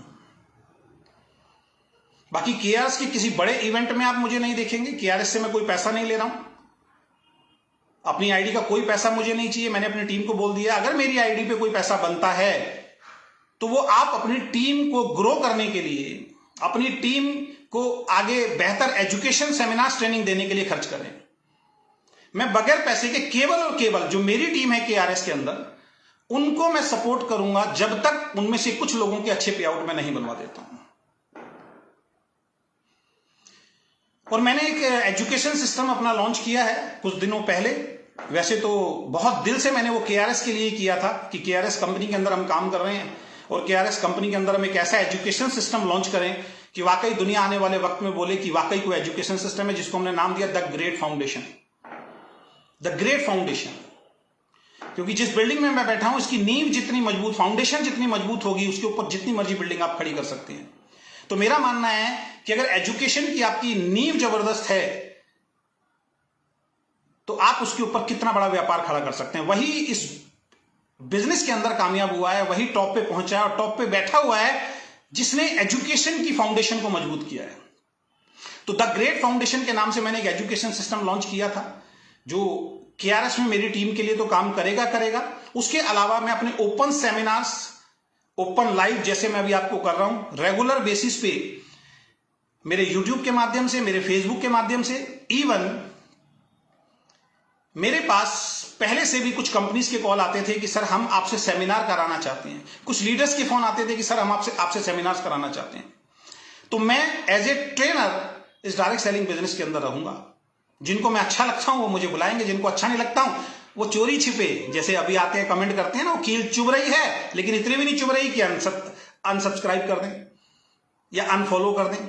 Speaker 1: बाकी केआरएस के किसी बड़े इवेंट में आप मुझे नहीं देखेंगे। केआरएस से मैं कोई पैसा नहीं ले रहा हूं, अपनी आईडी का कोई पैसा मुझे नहीं चाहिए। मैंने अपनी टीम को बोल दिया, अगर मेरी आईडी पे कोई पैसा बनता है तो वो आप अपनी टीम को ग्रो करने के लिए, अपनी टीम को आगे बेहतर एजुकेशन सेमिनार ट्रेनिंग देने के लिए खर्च करें। मैं बगैर पैसे के केवल और केवल जो मेरी टीम है केआरएस के अंदर, उनको मैं सपोर्ट करूंगा जब तक उनमें से कुछ लोगों के अच्छे पे आउट मैं नहीं बनवा देता हूं। और मैंने एक एजुकेशन सिस्टम अपना लॉन्च किया है कुछ दिनों पहले। वैसे तो बहुत दिल से मैंने वो केआरएस के लिए किया था कि केआरएस कंपनी के अंदर हम काम कर रहे हैं और केआरएस कंपनी के अंदर हम एक ऐसा एजुकेशन सिस्टम लॉन्च करें कि वाकई दुनिया आने वाले वक्त में बोले कि वाकई कोई एजुकेशन सिस्टम है, जिसको हमने नाम दिया the great foundation. The great foundation, क्योंकि जिस बिल्डिंग में मैं बैठा हूं इसकी नींव जितनी मजबूत, फाउंडेशन जितनी मजबूत होगी, उसके ऊपर जितनी मर्जी बिल्डिंग आप खड़ी कर सकते हैं। तो मेरा मानना है कि अगर एजुकेशन की आपकी नींव जबरदस्त है तो आप उसके ऊपर कितना बड़ा व्यापार खड़ा कर सकते हैं। वही इस बिजनेस के अंदर कामयाब हुआ है, वही टॉप पे पहुंचा है और टॉप पे बैठा हुआ है जिसने एजुकेशन की फाउंडेशन को मजबूत किया है। तो द ग्रेट फाउंडेशन के नाम से मैंने एक एजुकेशन सिस्टम लॉन्च किया था जो केआरएस में मेरी टीम के लिए तो काम करेगा। उसके अलावा मैं अपने ओपन सेमिनार्स, ओपन लाइव जैसे मैं अभी आपको कर रहा हूं, रेगुलर बेसिस पे मेरे यूट्यूब के माध्यम से, मेरे फेसबुक के माध्यम से, इवन मेरे पास पहले से भी कुछ कंपनीज के कॉल आते थे कि सर हम आपसे सेमिनार कराना चाहते हैं। कुछ लीडर्स के फोन आते थे कि सर हम आपसे सेमिनार्स कराना चाहते हैं। तो मैं एज ए ट्रेनर इस डायरेक्ट सेलिंग बिजनेस के अंदर रहूंगा। जिनको मैं अच्छा लगता हूं वो मुझे बुलाएंगे, जिनको अच्छा नहीं लगता हूं वो चोरी छिपे, जैसे अभी आते हैं कमेंट करते हैं ना, वो कील चुभ रही है लेकिन इतनी भी नहीं चुभ रही कि अनसब्सक्राइब कर दें या अनफॉलो कर दें।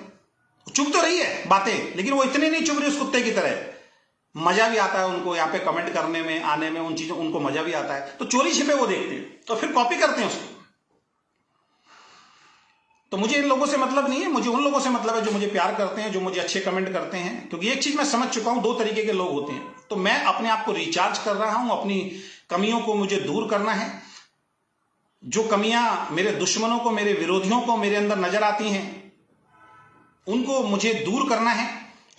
Speaker 1: चुभ तो रही है बातें, लेकिन वो इतनी नहीं चुभ रही उस कुत्ते की तरह। मजा भी आता है उनको यहाँ पे कमेंट करने में, आने में, उन चीजों उनको मजा भी आता है। तो चोरी छिपे वो देखते हैं तो फिर कॉपी करते हैं उसको। तो मुझे इन लोगों से मतलब नहीं है, मुझे उन लोगों से मतलब है जो मुझे प्यार करते हैं, जो मुझे अच्छे कमेंट करते हैं। क्योंकि एक चीज मैं समझ चुका हूं, दो तरीके के लोग होते हैं। तो मैं अपने आप को रिचार्ज कर रहा हूं, अपनी कमियों को मुझे दूर करना है। जो कमियां मेरे दुश्मनों को, मेरे विरोधियों को मेरे अंदर नजर आती हैं उनको मुझे दूर करना है।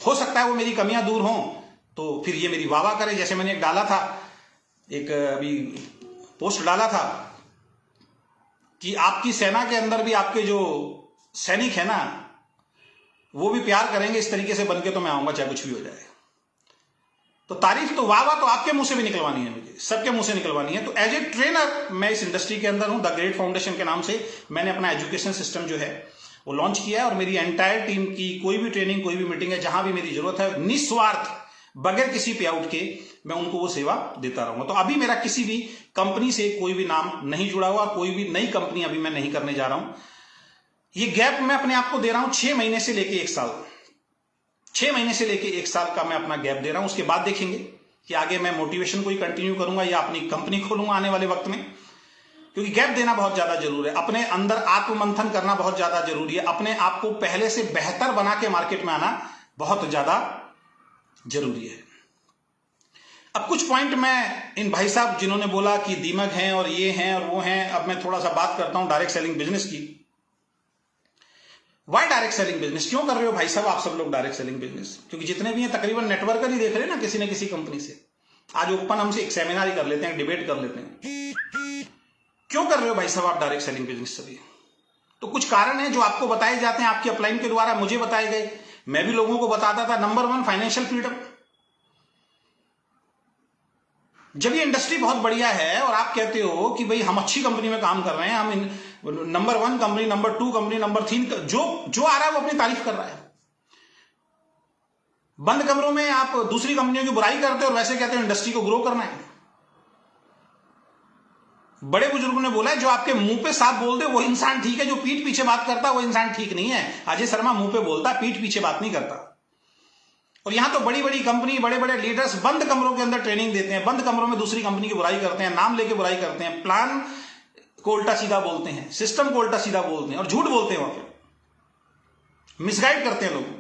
Speaker 1: हो सकता है वो मेरी कमियां दूर हों तो फिर ये मेरी वाह करे। जैसे मैंने एक डाला था, एक अभी पोस्ट डाला था कि आपकी सेना के अंदर भी आपके जो सैनिक है ना वो भी प्यार करेंगे इस तरीके से बनके, तो मैं आऊंगा चाहे कुछ भी हो जाए। तो तारीफ तो वाह तो आपके मुंह से भी निकलवानी है, मुझे सबके मुंह से निकलवानी है। तो एज ए ट्रेनर मैं इस इंडस्ट्री के अंदर हूं। द ग्रेट फाउंडेशन के नाम से मैंने अपना एजुकेशन सिस्टम जो है वो लॉन्च किया है और मेरी एंटायर टीम की कोई भी ट्रेनिंग, कोई भी मीटिंग है, जहां भी मेरी जरूरत है, निस्वार्थ बगैर किसी पे आउट के मैं उनको वो सेवा देता रहूंगा। तो अभी मेरा किसी भी कंपनी से कोई भी नाम नहीं जुड़ा हुआ, कोई भी नई कंपनी अभी मैं नहीं करने जा रहा हूं। ये गैप मैं अपने आप को दे रहा हूं 6 महीने से लेके 1 साल। 6 महीने से लेके 1 साल का मैं अपना गैप दे रहा हूं। उसके बाद देखेंगे कि आगे मैं मोटिवेशन को ही कंटिन्यू करूंगा या अपनी कंपनी खोलूंगा आने वाले वक्त में। क्योंकि गैप देना बहुत ज्यादा जरूरी है, अपने अंदर आत्ममंथन करना बहुत ज्यादा जरूरी है, अपने आप को पहले से बेहतर बना के मार्केट में आना बहुत ज्यादा जरूरी है। अब कुछ पॉइंट मैं इन भाई साहब जिन्होंने बोला कि दीमक हैं और ये हैं और वो हैं, अब मैं थोड़ा सा बात करता हूं डायरेक्ट सेलिंग बिजनेस की। Why direct selling business? क्यों कर रहे हो भाई साहब आप सब लोग डायरेक्ट सेलिंग बिजनेस? क्योंकि जितने भी हैं तकरीबन नेटवर्कर ही देख रहे हैं ना किसी न किसी कंपनी से। आज ओपन हमसे एक सेमिनार ही कर लेते हैं, डिबेट कर लेते हैं। क्यों कर रहे हो भाई साहब आप डायरेक्ट सेलिंग बिजनेस सभी? तो कुछ कारण है जो आपको बताए जाते हैं, आपके अपलाइन के द्वारा मुझे बताए गए, मैं भी लोगों को बताता था। Number 1, financial freedom. जब ये इंडस्ट्री बहुत बढ़िया है और आप कहते हो कि भाई हम अच्छी कंपनी में काम कर रहे हैं, हम number 1 company, number 2 company, number 3, जो आ रहा है वो अपनी तारीफ कर रहा है। बंद कमरों में आप दूसरी कंपनियों की बुराई करते हो और वैसे कहते हो इंडस्ट्री को ग्रो करना है। बड़े बुजुर्गों ने बोला है जो आपके मुंह पे साफ बोल दे वो इंसान ठीक है, जो पीठ पीछे बात करता है वो इंसान ठीक नहीं है। अजय शर्मा मुंह पे बोलता, पीठ पीछे बात नहीं करता। और यहां तो बड़ी बड़ी कंपनी, बड़े बड़े लीडर्स बंद कमरों के अंदर ट्रेनिंग देते हैं, बंद कमरों में दूसरी कंपनी की बुराई करते हैं, नाम लेके बुराई करते हैं, प्लान को उल्टा सीधा बोलते हैं, सिस्टम को उल्टा सीधा बोलते हैं और झूठ बोलते हैं, वहां पे मिसगाइड करते हैं लोगों को।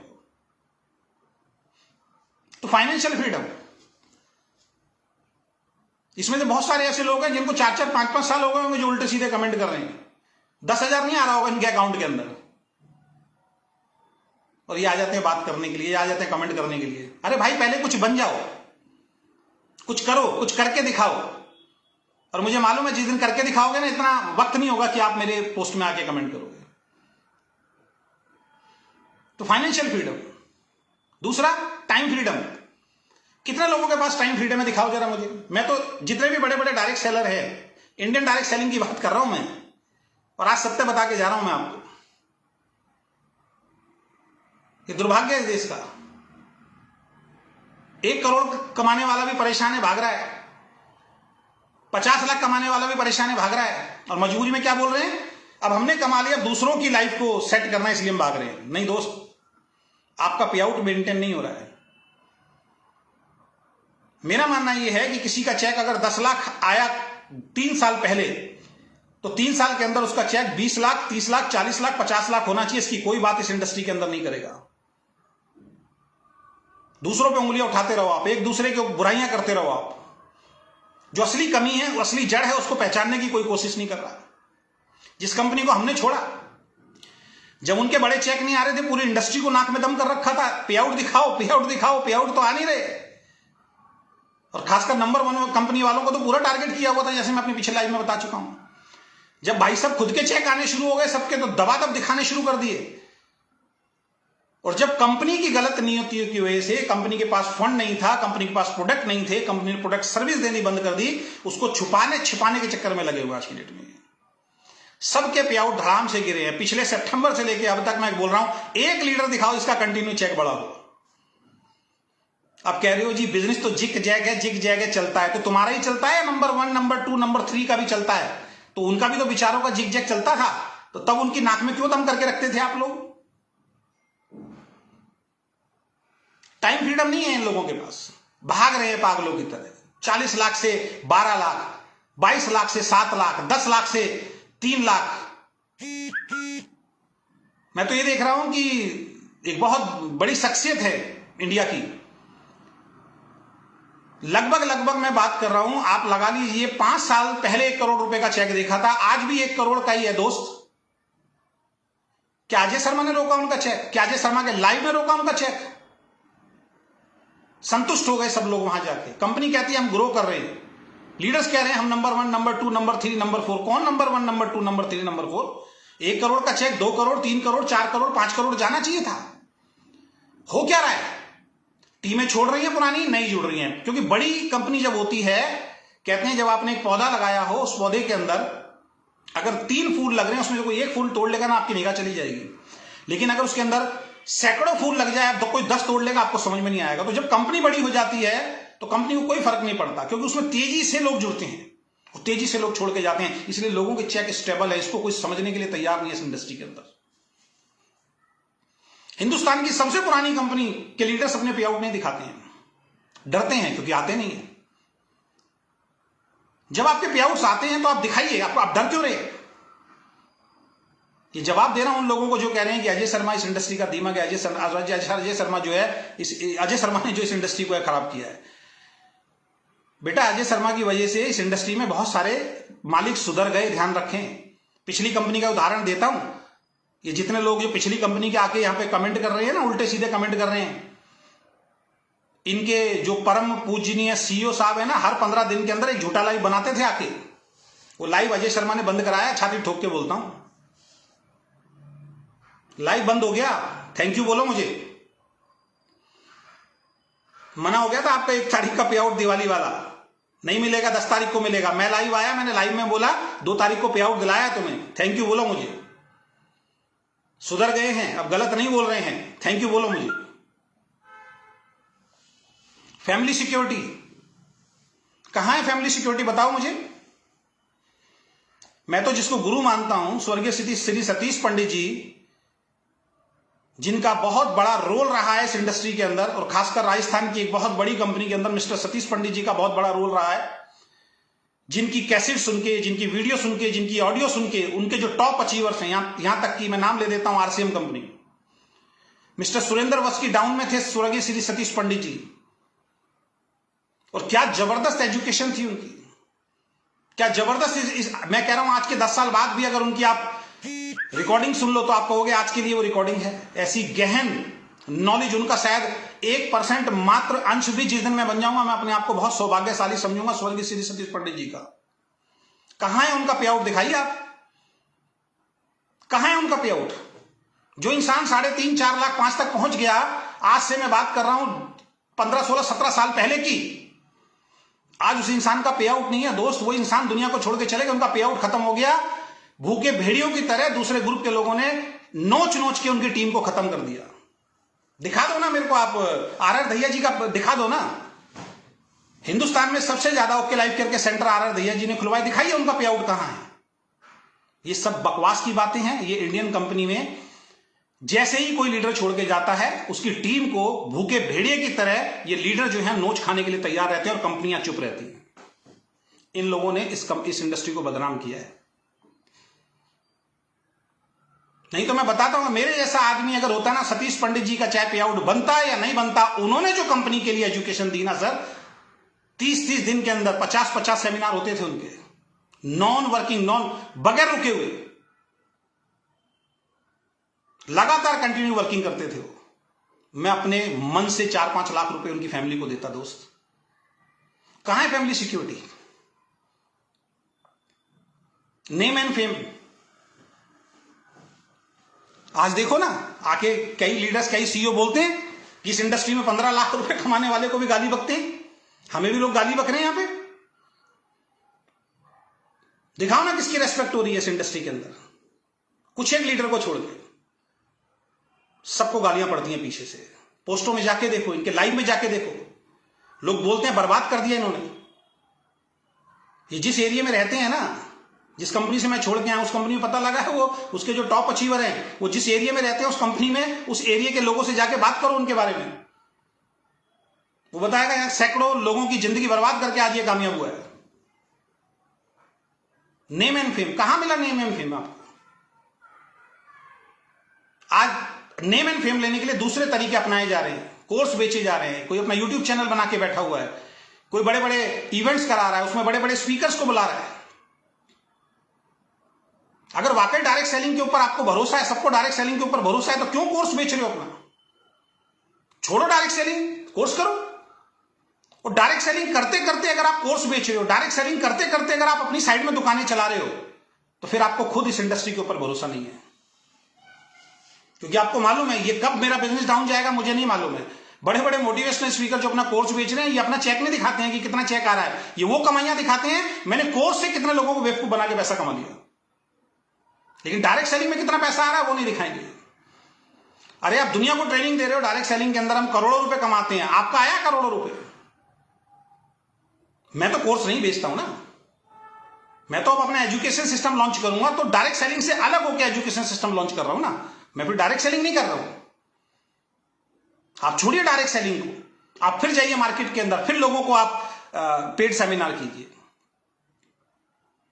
Speaker 1: तो फाइनेंशियल फ्रीडम, इसमें तो बहुत सारे ऐसे लोग हैं जिनको 4-4, 5-5 साल हो गए होंगे जो उल्टे सीधे कमेंट कर रहे हैं। 10,000 नहीं आ रहा होगा इनके अकाउंट के अंदर और ये आ जाते हैं बात करने के लिए, आ जाते हैं कमेंट करने के लिए। अरे भाई पहले कुछ बन जाओ, कुछ करो, कुछ करके दिखाओ। और मुझे मालूम है जिस दिन करके दिखाओगे ना, इतना वक्त नहीं होगा कि आप मेरे पोस्ट में आके कमेंट करोगे। तो फाइनेंशियल फ्रीडम। दूसरा, टाइम फ्रीडम। कितने लोगों के पास टाइम फ्रीडम है? दिखाओ जरा मुझे। मैं तो जितने भी बड़े बड़े डायरेक्ट सेलर हैं इंडियन डायरेक्ट सेलिंग की बात कर रहा हूं मैं, और आज सत्य बता के जा रहा हूं मैं आपको। ये दुर्भाग्य है देश का। 1 करोड़ कमाने वाला भी परेशान है, भाग रहा है। 50 लाख कमाने वाला भी परेशान है, भाग रहा है। और मजबूरी में क्या बोल रहे हैं, अब हमने कमा लिया, दूसरों की लाइफ को सेट करना है, इसलिए हम भाग रहे हैं। नहीं दोस्त, आपका पे आउट मेंटेन नहीं हो रहा है। मेरा मानना यह है कि किसी का चेक अगर 10 लाख आया 3 साल पहले, तो 3 साल के अंदर उसका चेक 20 लाख, 30 लाख, 40 लाख, 50 लाख होना चाहिए। इसकी कोई बात इस इंडस्ट्री के अंदर नहीं करेगा। दूसरों पे उंगलियां उठाते रहो आप, एक दूसरे की बुराइयां करते रहो आप। जो असली कमी है, वो असली जड़ है, उसको पहचानने की कोई कोशिश नहीं कर रहा। जिस कंपनी को हमने छोड़ा, जब उनके बड़े चेक नहीं आ रहे थे, पूरी इंडस्ट्री को नाक में दम कर रखा था, पे आउट दिखाओ, पे आउट दिखाओ, पे आउट तो आ नहीं रहे। और खासकर नंबर 1 कंपनी वालों को तो पूरा टारगेट किया हुआ था, जैसे मैं अपनी पिछले लाइव में बता चुका हूं। जब भाई साहब खुद के चेक आने शुरू हो गए सबके, तो दबादब दिखाने शुरू कर दिए। और जब कंपनी की गलत नीतियों की वजह से कंपनी के पास फंड नहीं था, कंपनी के पास प्रोडक्ट नहीं थे, कंपनी ने प्रोडक्ट सर्विस देनी बंद कर दी, उसको छुपाने छिपाने के चक्कर में लगे हुए आज की डेट में। सबके पे आउट धड़ाम से गिरे हैं। पिछले सितंबर से लेकर अब तक मैं बोल रहा हूं, एक लीडर दिखाओ इसका कंटिन्यू चेक बढ़ा हो। अब कह रहे हो जी बिजनेस तो जिग जैग है, चलता है। तो तुम्हारा ही चलता है, नंबर 1, नंबर 2, नंबर 3 का भी चलता है। तो उनका भी तो विचारों का जिग जैग चलता था, तो तब उनकी नाक में क्यों दम करके रखते थे आप लोग? टाइम फ्रीडम नहीं है इन लोगों के पास, भाग रहे हैं पागलों की तरह। 40 लाख से 12 लाख, 22 लाख से 7 लाख, 10 लाख से 3 लाख। मैं तो ये देख रहा हूं कि एक बहुत बड़ी शख्सियत है इंडिया की, लगभग मैं बात कर रहा हूं, आप लगा लीजिए 5 साल पहले 1 करोड़ रुपए का चेक देखा था, आज भी 1 करोड़ का ही है दोस्त। क्या अजय शर्मा ने रोका उनका चेक? क्या अजय शर्मा के लाइव में रोका उनका चेक? संतुष्ट हो गए सब लोग वहां जाके। कंपनी कहती है हम ग्रो कर रहे हैं, लीडर्स कह रहे हैं हम नंबर 1, नंबर 2, नंबर 3, नंबर 4। कौन number 1, number 2, number 3, number 4? 1 crore का चेक 2 करोड़, 3 करोड़, 4 करोड़, 5 करोड़ जाना चाहिए था। हो क्या रहा है? टीमें छोड़ रही हैं, पुरानी नहीं जुड़ रही हैं। क्योंकि बड़ी कंपनी जब होती है, कहते हैं जब आपने एक पौधा लगाया हो, उस पौधे के अंदर अगर 3 फूल लग रहे हैं, उसमें से कोई 1 फूल तोड़ लेगा ना, आपकी निगाह चली जाएगी। लेकिन अगर उसके अंदर सैकड़ों फूल लग जाए तो कोई 10 तोड़ लेगा, आपको समझ में नहीं आएगा। तो जब कंपनी बड़ी हो जाती है तो कंपनी को कोई फर्क नहीं पड़ता, क्योंकि उसमें तेजी से लोग जुड़ते हैं और तेजी से लोग छोड़ के जाते हैं। इसलिए लोगों के चेक स्टेबल है, इसको कोई समझने के लिए तैयार नहीं है इस इंडस्ट्री के अंदर। हिंदुस्तान की सबसे पुरानी कंपनी के लीडर्स अपने पे आउट नहीं दिखाते हैं, डरते हैं, क्योंकि आते नहीं है। जब आपके पे आउट्स आते हैं तो आप दिखाइए, आप डर क्यों रहे? ये जवाब दे रहा हूं उन लोगों को जो कह रहे हैं कि अजय शर्मा इस इंडस्ट्री का दिमाग है। अजय शर्मा जो है, अजय शर्मा ने जो इस इंडस्ट्री को खराब किया है। बेटा अजय शर्मा की वजह से इस इंडस्ट्री में बहुत सारे मालिक सुधर गए, ध्यान रखें। पिछली कंपनी का उदाहरण देता हूं, ये जितने लोग जो पिछली कंपनी के आके यहां पे कमेंट कर रहे हैं ना, उल्टे सीधे कमेंट कर रहे हैं, इनके जो परम पूजनीय सीईओ साहब है ना, हर 15 दिन के अंदर एक झूठा लाइव बनाते थे आके। वो लाइव अजय शर्मा ने बंद कराया, छाती ठोक के बोलता हूं, लाइव बंद हो गया। थैंक यू बोलो मुझे। मना हो गया था आपका 1 तारीख का पे आउट दिवाली वाला, नहीं मिलेगा, 10 तारीख को मिलेगा। मैं लाइव आया, मैंने लाइव में बोला 2 तारीख को पे आउट दिलाया तुम्हें, थैंक यू बोलो मुझे। सुधर गए हैं, अब गलत नहीं बोल रहे हैं, थैंक यू बोलो मुझे। फैमिली सिक्योरिटी कहां है? फैमिली सिक्योरिटी बताओ मुझे। मैं तो जिसको गुरु मानता हूं, स्वर्गीय श्री सतीश पंडित जी, जिनका बहुत बड़ा रोल रहा है इस इंडस्ट्री के अंदर, और खासकर राजस्थान की एक बहुत बड़ी कंपनी के अंदर मिस्टर सतीश पंडित जी का बहुत बड़ा रोल रहा है। जिनकी कैसेट सुन के, जिनकी वीडियो सुन के, जिनकी ऑडियो सुन के, उनके जो टॉप अचीवर्स हैं, यहां तक कि मैं नाम ले देता हूं आरसीएम कंपनी, मिस्टर सुरेंद्र वस्की डाउन में थे स्वर्गीय श्री सतीश पंडित जी। और क्या जबरदस्त एजुकेशन थी उनकी, क्या जबरदस्त। मैं कह रहा हूं आज के 10 साल बाद भी अगर उनकी आप रिकॉर्डिंग सुन लो तो आप कहोगे आज के लिए वो रिकॉर्डिंग है। ऐसी गहन नॉलेज उनका, शायद 1% मात्र अंश भी जिस दिन मैं बन जाऊंगा, मैं अपने आप को बहुत सौभाग्यशाली समझूंगा स्वर्गीय श्री सतीश पंडित जी का। कहां है उनका पे आउट? दिखाइए आप, कहां है उनका पे आउट? जो इंसान 3.5, 4 लाख, 5 तक पहुंच गया, आज से मैं बात कर रहा हूं 15, 16, 17 साल पहले की, आज उस इंसान का पे आउट नहीं है दोस्त, वो इंसान दुनिया को छोड़ के चले गए, उनका पे आउट खत्म हो गया। भूखे भेड़ियों की तरह दूसरे ग्रुप के लोगों ने नोच नोच के उनकी टीम को खत्म कर दिया। दिखा दो ना मेरे को, आप आर दहिया जी का दिखा दो ना। हिंदुस्तान में सबसे ज्यादा ओके लाइफ केयर के सेंटर आर दहिया जी ने खुलवाए, दिखाइए उनका पे आउट कहां है। ये सब बकवास की बातें हैं। ये इंडियन कंपनी में जैसे ही कोई लीडर छोड़ के जाता है, उसकी टीम को भूखे भेड़िए की तरह ये लीडर जो है नोच खाने के लिए तैयार रहते हैं और कंपनियां चुप रहती हैं। इन लोगों ने इस इंडस्ट्री को बदनाम किया है। नहीं तो मैं बताता हूं, मेरे जैसा आदमी अगर होता ना, सतीश पंडित जी का चाहे पे आउट बनता या नहीं बनता, उन्होंने जो कंपनी के लिए एजुकेशन दी ना सर, 30-30 दिन के अंदर 50-50 सेमिनार होते थे उनके, नॉन वर्किंग, बगैर रुके हुए, लगातार कंटिन्यू वर्किंग करते थे वो। मैं अपने मन से 4-5 लाख रुपए उनकी फैमिली को देता दोस्त। कहां है family security? Name and fame. आज देखो ना, आके कई लीडर्स, कई सीईओ बोलते हैं कि इस इंडस्ट्री में 15 लाख रुपए कमाने वाले को भी गाली बकते हैं। हमें भी लोग गाली बक रहे हैं यहां पे। दिखाओ ना किसकी रेस्पेक्ट हो रही है इस इंडस्ट्री के अंदर। कुछ एक लीडर को छोड़ के सबको गालियां पड़ती हैं पीछे से। पोस्टों में जाके देखो, इनके लाइव में जाके देखो, लोग बोलते हैं बर्बाद कर दिया इन्होंने। ये जिस एरिया में रहते हैं ना, जिस कंपनी से मैं छोड़ के आया, उस कंपनी में पता लगा है, वो उसके जो टॉप अचीवर हैं, वो जिस एरिया में रहते हैं उस कंपनी में, उस एरिया के लोगों से जाके बात करो उनके बारे में। वो बताएगा यार सैकड़ों लोगों की जिंदगी बर्बाद करके आज ये कामयाब हुआ है। नेम एंड फेम, कहां मिला नेम एंड फेम आपको? आज नेम एंड फेम लेने के लिए दूसरे तरीके अपनाए जा रहे हैं, कोर्स बेचे जा रहे हैं। कोई अपना यूट्यूब चैनल बना के बैठा हुआ है, कोई बड़े बड़े इवेंट्स करा रहा है, उसमें बड़े बड़े स्पीकर्स को बुला रहा है। अगर वाकई डायरेक्ट सेलिंग के ऊपर आपको भरोसा है, सबको डायरेक्ट सेलिंग के ऊपर भरोसा है, तो क्यों कोर्स बेच रहे हो अपना? छोड़ो डायरेक्ट सेलिंग, कोर्स करो। और डायरेक्ट सेलिंग करते करते अगर आप कोर्स बेच रहे हो, डायरेक्ट सेलिंग करते करते अगर आप अपनी साइड में दुकानें चला रहे हो, तो फिर आपको खुद इस इंडस्ट्री के ऊपर भरोसा नहीं है। क्योंकि आपको मालूम है ये कब मेरा बिजनेस डाउन जाएगा मुझे नहीं मालूम है। बड़े बड़े मोटिवेशनल स्पीकर जो अपना कोर्स बेच रहे हैं, ये अपना चेक नहीं दिखाते हैं कि कितना चेक आ रहा है, ये वो कमाइयां दिखाते हैं मैंने कोर्स से कितने लोगों को बेवकूफ बना के पैसा कमा लिया। लेकिन डायरेक्ट सेलिंग में कितना पैसा आ रहा है वो नहीं दिखाएंगे। अरे आप दुनिया को ट्रेनिंग दे रहे हो, डायरेक्ट सेलिंग के अंदर हम करोड़ों रुपए कमाते हैं, आपका आया करोड़ों रुपए? मैं तो कोर्स नहीं बेचता हूं ना, मैं तो अब अपना एजुकेशन सिस्टम लॉन्च करूंगा, तो डायरेक्ट सेलिंग से अलग होकर एजुकेशन सिस्टम लॉन्च कर रहा हूं ना। मैं फिर डायरेक्ट सेलिंग नहीं कर रहा हूं। आप छोड़िए डायरेक्ट सेलिंग को, आप फिर जाइए मार्केट के अंदर, फिर लोगों को आप पेड सेमिनार कीजिए।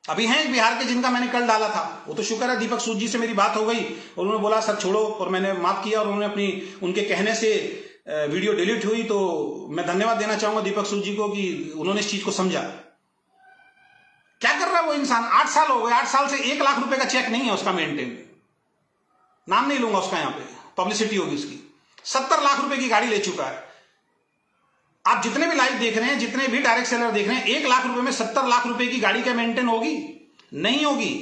Speaker 1: अभी हैं बिहार के जिनका मैंने कल डाला था, वो तो शुक्र है दीपक सूद जी से मेरी बात हो गई और उन्होंने बोला सर छोड़ो, और मैंने माफ किया और उन्होंने उनके कहने से वीडियो डिलीट हुई। तो मैं धन्यवाद देना चाहूंगा दीपक सूद जी को कि उन्होंने इस चीज को समझा। क्या कर रहा है वो इंसान? 8 साल हो गए, 8 साल से 1 लाख रुपए का चेक नहीं है उसका मेंटेन। नाम नहीं लूंगा उसका, यहां पे पब्लिसिटी होगी उसकी। 70 लाख रुपए की गाड़ी ले चुका है। आप जितने भी लाइव देख रहे हैं, जितने भी डायरेक्ट सेलर देख रहे हैं, 1 लाख रुपए में 70 लाख रुपए की गाड़ी क्या मेंटेन होगी? नहीं होगी।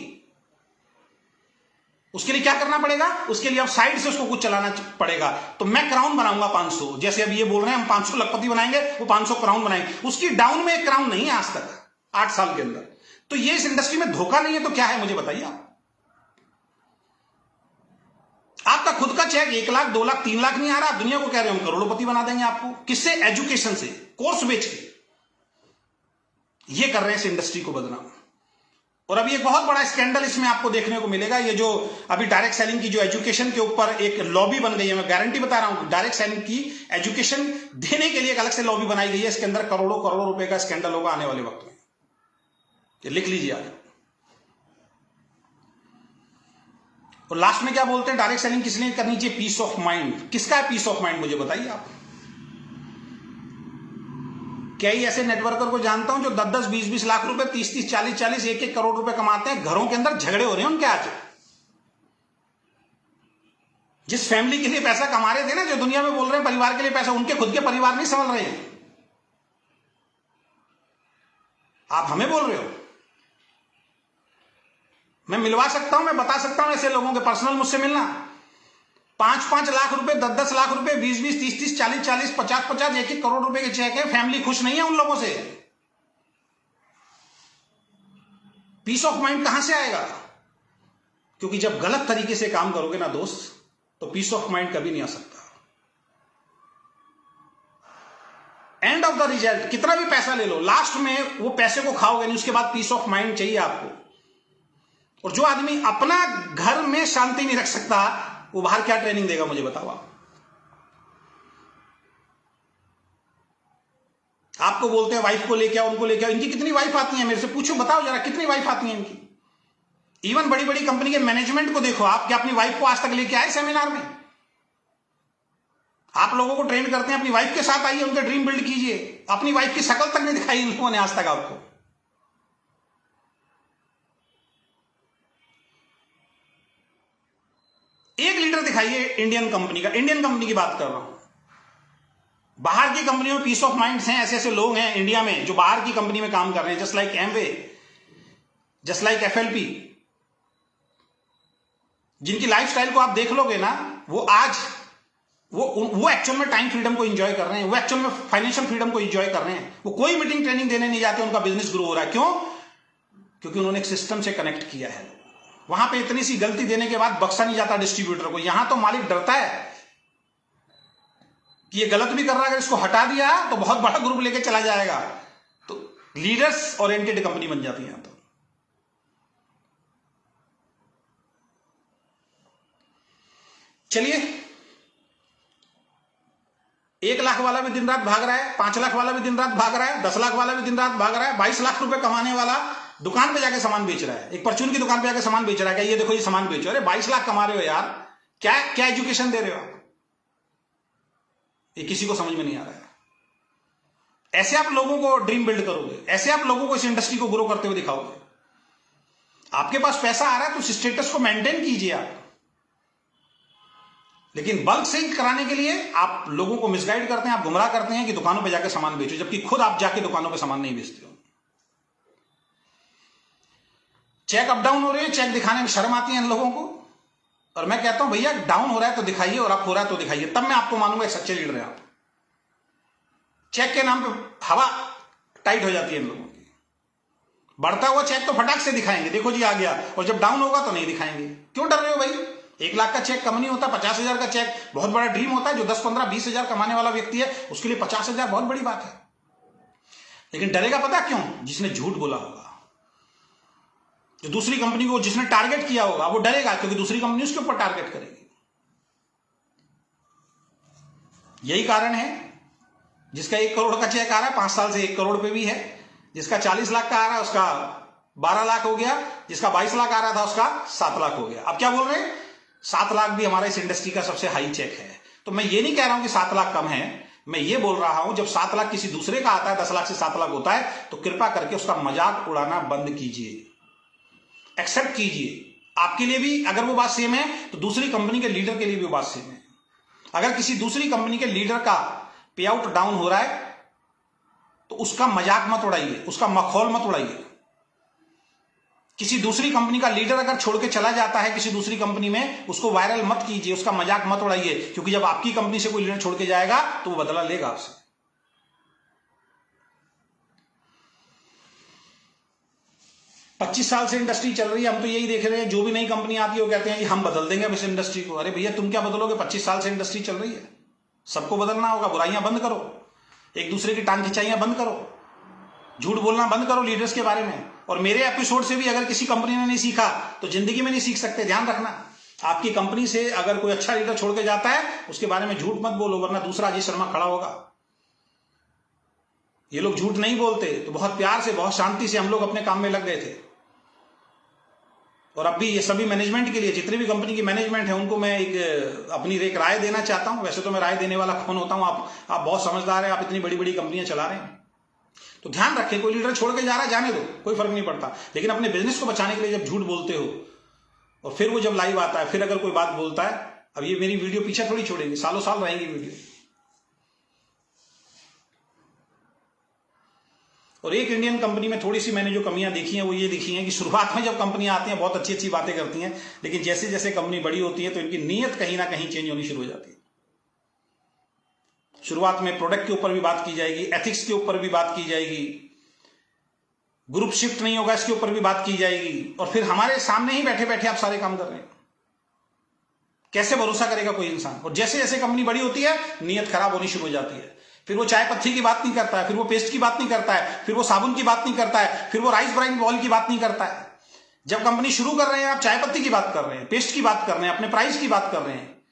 Speaker 1: उसके लिए क्या करना पड़ेगा? उसके लिए अब साइड से उसको कुछ चलाना पड़ेगा। तो मैं क्राउन बनाऊंगा 500, जैसे अभी ये बोल रहे हैं हम 500 लखपति बनाएंगे, वो 500 क्राउन बनाएंगे। उसकी डाउन में एक क्राउन नहीं है आज तक 8 साल के अंदर। तो ये इस इंडस्ट्री में धोखा नहीं है तो क्या है मुझे बताइए आप। आपका खुद का चेक 1 लाख, 2 लाख, 3 लाख नहीं आ रहा, आप दुनिया को कह रहे हो हम करोड़पति बना देंगे आपको। किससे? एजुकेशन से, कोर्स बेच के। ये कर रहे हैं इस इंडस्ट्री को बदनाम। और अभी एक बहुत बड़ा स्कैंडल इसमें आपको देखने को मिलेगा। ये जो अभी डायरेक्ट सेलिंग की जो एजुकेशन के ऊपर एक लॉबी बन गई है, मैं गारंटी बता रहा हूं, डायरेक्ट सेलिंग की एजुकेशन देने के लिए एक अलग से लॉबी बनाई गई है। इसके अंदर करोड़ों करोड़ों रुपए का स्कैंडल होगा आने वाले वक्त में। ये लिख लीजिए आप। और लास्ट में क्या बोलते हैं, डायरेक्ट सेलिंग किस लिए करनी चाहिए? Peace of mind. किसका है पीस ऑफ माइंड मुझे बताइए आप। कई ऐसे नेटवर्कर को जानता हूं जो 10-10, 20-20 लाख रुपए, 30-30, 40-40, 1-1 करोड़ रुपए कमाते हैं। घरों के अंदर झगड़े हो रहे हैं उनके आज। जिस फैमिली के लिए पैसा कमा रहे थे ना, जो दुनिया में बोल रहे हैं परिवार के लिए पैसा, उनके खुद के परिवार नहीं संभल रहे हैं। आप हमें बोल रहे हो। मैं मिलवा सकता हूं, मैं बता सकता हूं ऐसे लोगों के, पर्सनल मुझसे मिलना। 5-5 लाख रुपए, 10-10 लाख रुपए, 20-20, 30-30, 40-40, 50-50, 1-1 करोड़ रुपए के चेक है। फैमिली खुश नहीं है उन लोगों से। पीस ऑफ माइंड कहां से आएगा? क्योंकि जब गलत तरीके से काम करोगे ना दोस्त, तो पीस ऑफ माइंड कभी नहीं आ सकता। एंड ऑफ द रिजल्ट कितना भी पैसा ले लो, लास्ट में वो पैसे को खाओगे नहीं, उसके बाद पीस ऑफ माइंड चाहिए आपको। और जो आदमी अपना घर में शांति नहीं रख सकता, वो बाहर क्या ट्रेनिंग देगा मुझे बताओ आप। आपको बोलते हैं वाइफ को लेके आओ, उनको लेके आओ। इनकी कितनी वाइफ आती है मेरे से पूछो, बताओ जरा कितनी वाइफ आती है इनकी। इवन बड़ी बड़ी कंपनी के मैनेजमेंट को देखो आप, क्या अपनी वाइफ को आज तक लेके आए सेमिनार में? आप लोगों को ट्रेन करते हैं, अपनी वाइफ के साथ आइए, उनका ड्रीम बिल्ड कीजिए। अपनी वाइफ की शक्ल तक नहीं दिखाई इन लोगों ने आज तक आपको। एक लीडर दिखाइए इंडियन कंपनी का, इंडियन कंपनी की बात कर रहा हूं। बाहर की कंपनियों में पीस ऑफ माइंड हैं, ऐसे ऐसे लोग हैं इंडिया में जो बाहर की कंपनी में काम कर रहे हैं, just like Amway, just like FLP, जिनकी लाइफस्टाइल को आप देख लोगे ना, वो आज वो एक्चुअल में टाइम फ्रीडम को एंजॉय कर रहे हैं, वो एक्चुअल में फाइनेंशियल फ्रीडम को एंजॉय कर रहे हैं। वो कोई मीटिंग ट्रेनिंग देने नहीं जाते, उनका बिजनेस ग्रो हो रहा है। क्यों? क्योंकि उन्होंने एक सिस्टम से कनेक्ट किया है। वहां पे इतनी सी गलती देने के बाद बख्शा नहीं जाता डिस्ट्रीब्यूटर को। यहां तो मालिक डरता है कि ये गलत भी कर रहा है, अगर इसको हटा दिया तो बहुत बड़ा ग्रुप लेके चला जाएगा। तो लीडर्स ओरिएंटेड कंपनी बन जाती है यहां तो। चलिए, 1 लाख वाला भी दिन रात भाग रहा है, 5 लाख वाला भी दिन रात भाग रहा है, 10 लाख वाला भी दिन रात भाग रहा है, 22 लाख रुपए कमाने वाला दुकान पे जाके सामान बेच रहा है, एक परचून की दुकान पे जाके सामान बेच रहा है। क्या ये देखो ये सामान बेचो? अरे 22 लाख कमा रहे हो यार, क्या क्या एजुकेशन दे रहे हो आप? ये किसी को समझ में नहीं आ रहा है। ऐसे आप लोगों को ड्रीम बिल्ड करोगे, ऐसे आप लोगों को इस इंडस्ट्री को ग्रो करते हुए दिखाओगे। आपके पास पैसा आ रहा है तो उस स्टेटस को मेंटेन कीजिए आप, लेकिन बल्क सेल कराने के लिए आप लोगों को मिसगाइड करते हैं, आप गुमराह करते हैं कि दुकानों पे जाके सामान बेचो, जबकि खुद आप जाके दुकानों पे सामान नहीं बेचते हो। चेक अप डाउन हो रहे हैं, चेक दिखाने में शर्म आती है इन लोगों को। और मैं कहता हूं भैया डाउन हो रहा है तो दिखाइए, और अप हो रहा है तो दिखाइए, तब मैं आपको मानूंगा एक सच्चे लीडर हैं आप। चेक के नाम पे हवा टाइट हो जाती है इन लोगों की। बढ़ता हुआ चेक तो फटाक से दिखाएंगे, देखो जी आ गया, और जब डाउन होगा तो नहीं दिखाएंगे। क्यों डर रहे हो भाई? 1 लाख का चेक कम नहीं होता, 50,000 का चेक बहुत बड़ा ड्रीम होता है। जो 10, 15, 20,000 कमाने वाला व्यक्ति है उसके लिए 50,000 बहुत बड़ी बात है। लेकिन डरेगा पता क्यों? जिसने झूठ बोला होगा, जो दूसरी कंपनी को जिसने टारगेट किया होगा वो डरेगा, क्योंकि दूसरी कंपनी उसके ऊपर टारगेट करेगी। यही कारण है जिसका 1 करोड़ का चेक आ रहा है 5 साल से 1 करोड़ पे भी है, जिसका 40 लाख का आ रहा है उसका 12 लाख हो गया, जिसका 22 लाख आ रहा था उसका 7 लाख हो गया। अब क्या बोल रहे हैं? 7 लाख भी हमारा इस इंडस्ट्री का सबसे हाई चेक है। तो मैं ये नहीं कह रहा हूं कि 7 लाख कम है, मैं ये बोल रहा हूं जब 7 लाख किसी दूसरे का आता है, 10 लाख से 7 लाख होता है, तो कृपा करके उसका मजाक उड़ाना बंद कीजिए, एक्सेप्ट कीजिए। आपके लिए भी अगर वो बात सेम है तो दूसरी कंपनी के लीडर के लिए भी वो बात सेम है। अगर किसी दूसरी कंपनी के लीडर का पे आउट डाउन हो रहा है तो उसका मजाक मत उड़ाइए, उसका मखौल मत उड़ाइए। किसी दूसरी कंपनी का लीडर अगर छोड़ के चला जाता है किसी दूसरी कंपनी में, उसको वायरल मत कीजिए, उसका मजाक मत उड़ाइए, क्योंकि जब आपकी कंपनी से कोई लीडर छोड़ के जाएगा तो वो बदला लेगा आपसे। 25 साल से इंडस्ट्री चल रही है, हम तो यही देख रहे हैं, जो भी नई कंपनी आती है वो कहते हैं कि हम बदल देंगे अब इस इंडस्ट्री को। अरे भैया तुम क्या बदलोगे? 25 साल से इंडस्ट्री चल रही है, सबको बदलना होगा। बुराइयां बंद करो, एक दूसरे की टांग खिंचाइयां बंद करो, झूठ बोलना बंद करो लीडर्स के बारे में। और मेरे एपिसोड से भी अगर किसी कंपनी ने नहीं सीखा तो जिंदगी में नहीं सीख सकते, ध्यान रखना। आपकी कंपनी से अगर कोई अच्छा लीडर छोड़ के जाता है उसके बारे में झूठ मत बोलो, वरना दूसरा अजय शर्मा खड़ा होगा। ये लोग झूठ नहीं बोलते, तो बहुत प्यार से बहुत शांति से हम लोग अपने काम में लग गए थे। और अब भी ये सभी मैनेजमेंट के लिए, जितनी भी कंपनी की मैनेजमेंट है उनको मैं अपनी एक राय देना चाहता हूं। वैसे तो मैं राय देने वाला कौन होता हूं, आप बहुत समझदार हैं, आप इतनी बड़ी बड़ी कंपनियां चला रहे हैं, तो ध्यान रखें। कोई लीडर छोड़ के जा रहा है, जाने दो, कोई फर्क नहीं पड़ता। लेकिन अपने बिजनेस को बचाने के लिए जब झूठ बोलते हो और फिर वो जब लाइव आता है, फिर अगर कोई बात बोलता है, अब ये मेरी वीडियो पीछे थोड़ी छोड़ेगी, सालों साल रहेंगी वीडियो। और एक इंडियन कंपनी में थोड़ी सी मैंने जो कमियां देखी हैं वो ये देखी हैं कि शुरुआत में जब कंपनियां आती हैं बहुत अच्छी अच्छी बातें करती हैं, लेकिन जैसे जैसे कंपनी बड़ी होती है तो इनकी नीयत कहीं ना कहीं चेंज होनी शुरू हो जाती है। शुरुआत में प्रोडक्ट के ऊपर भी बात की जाएगी, एथिक्स के ऊपर भी बात की जाएगी, ग्रुप शिफ्ट नहीं होगा, इसके ऊपर भी बात की जाएगी। और फिर हमारे सामने ही बैठे बैठे आप सारे काम कर रहे हैं, कैसे भरोसा करेगा कोई इंसान। और जैसे जैसे कंपनी बड़ी होती है नीयत खराब होनी शुरू हो जाती है। फिर वो चाय पत्ती की बात नहीं करता है, फिर वो पेस्ट की बात नहीं करता है, फिर वो साबुन की बात नहीं करता है, फिर वो राइस ब्राइन बॉल की बात नहीं करता है। जब कंपनी शुरू कर रहे हैं आप चाय पत्ती की बात कर रहे हैं, पेस्ट की बात कर रहे हैं, अपने प्राइस की बात कर रहे हैं,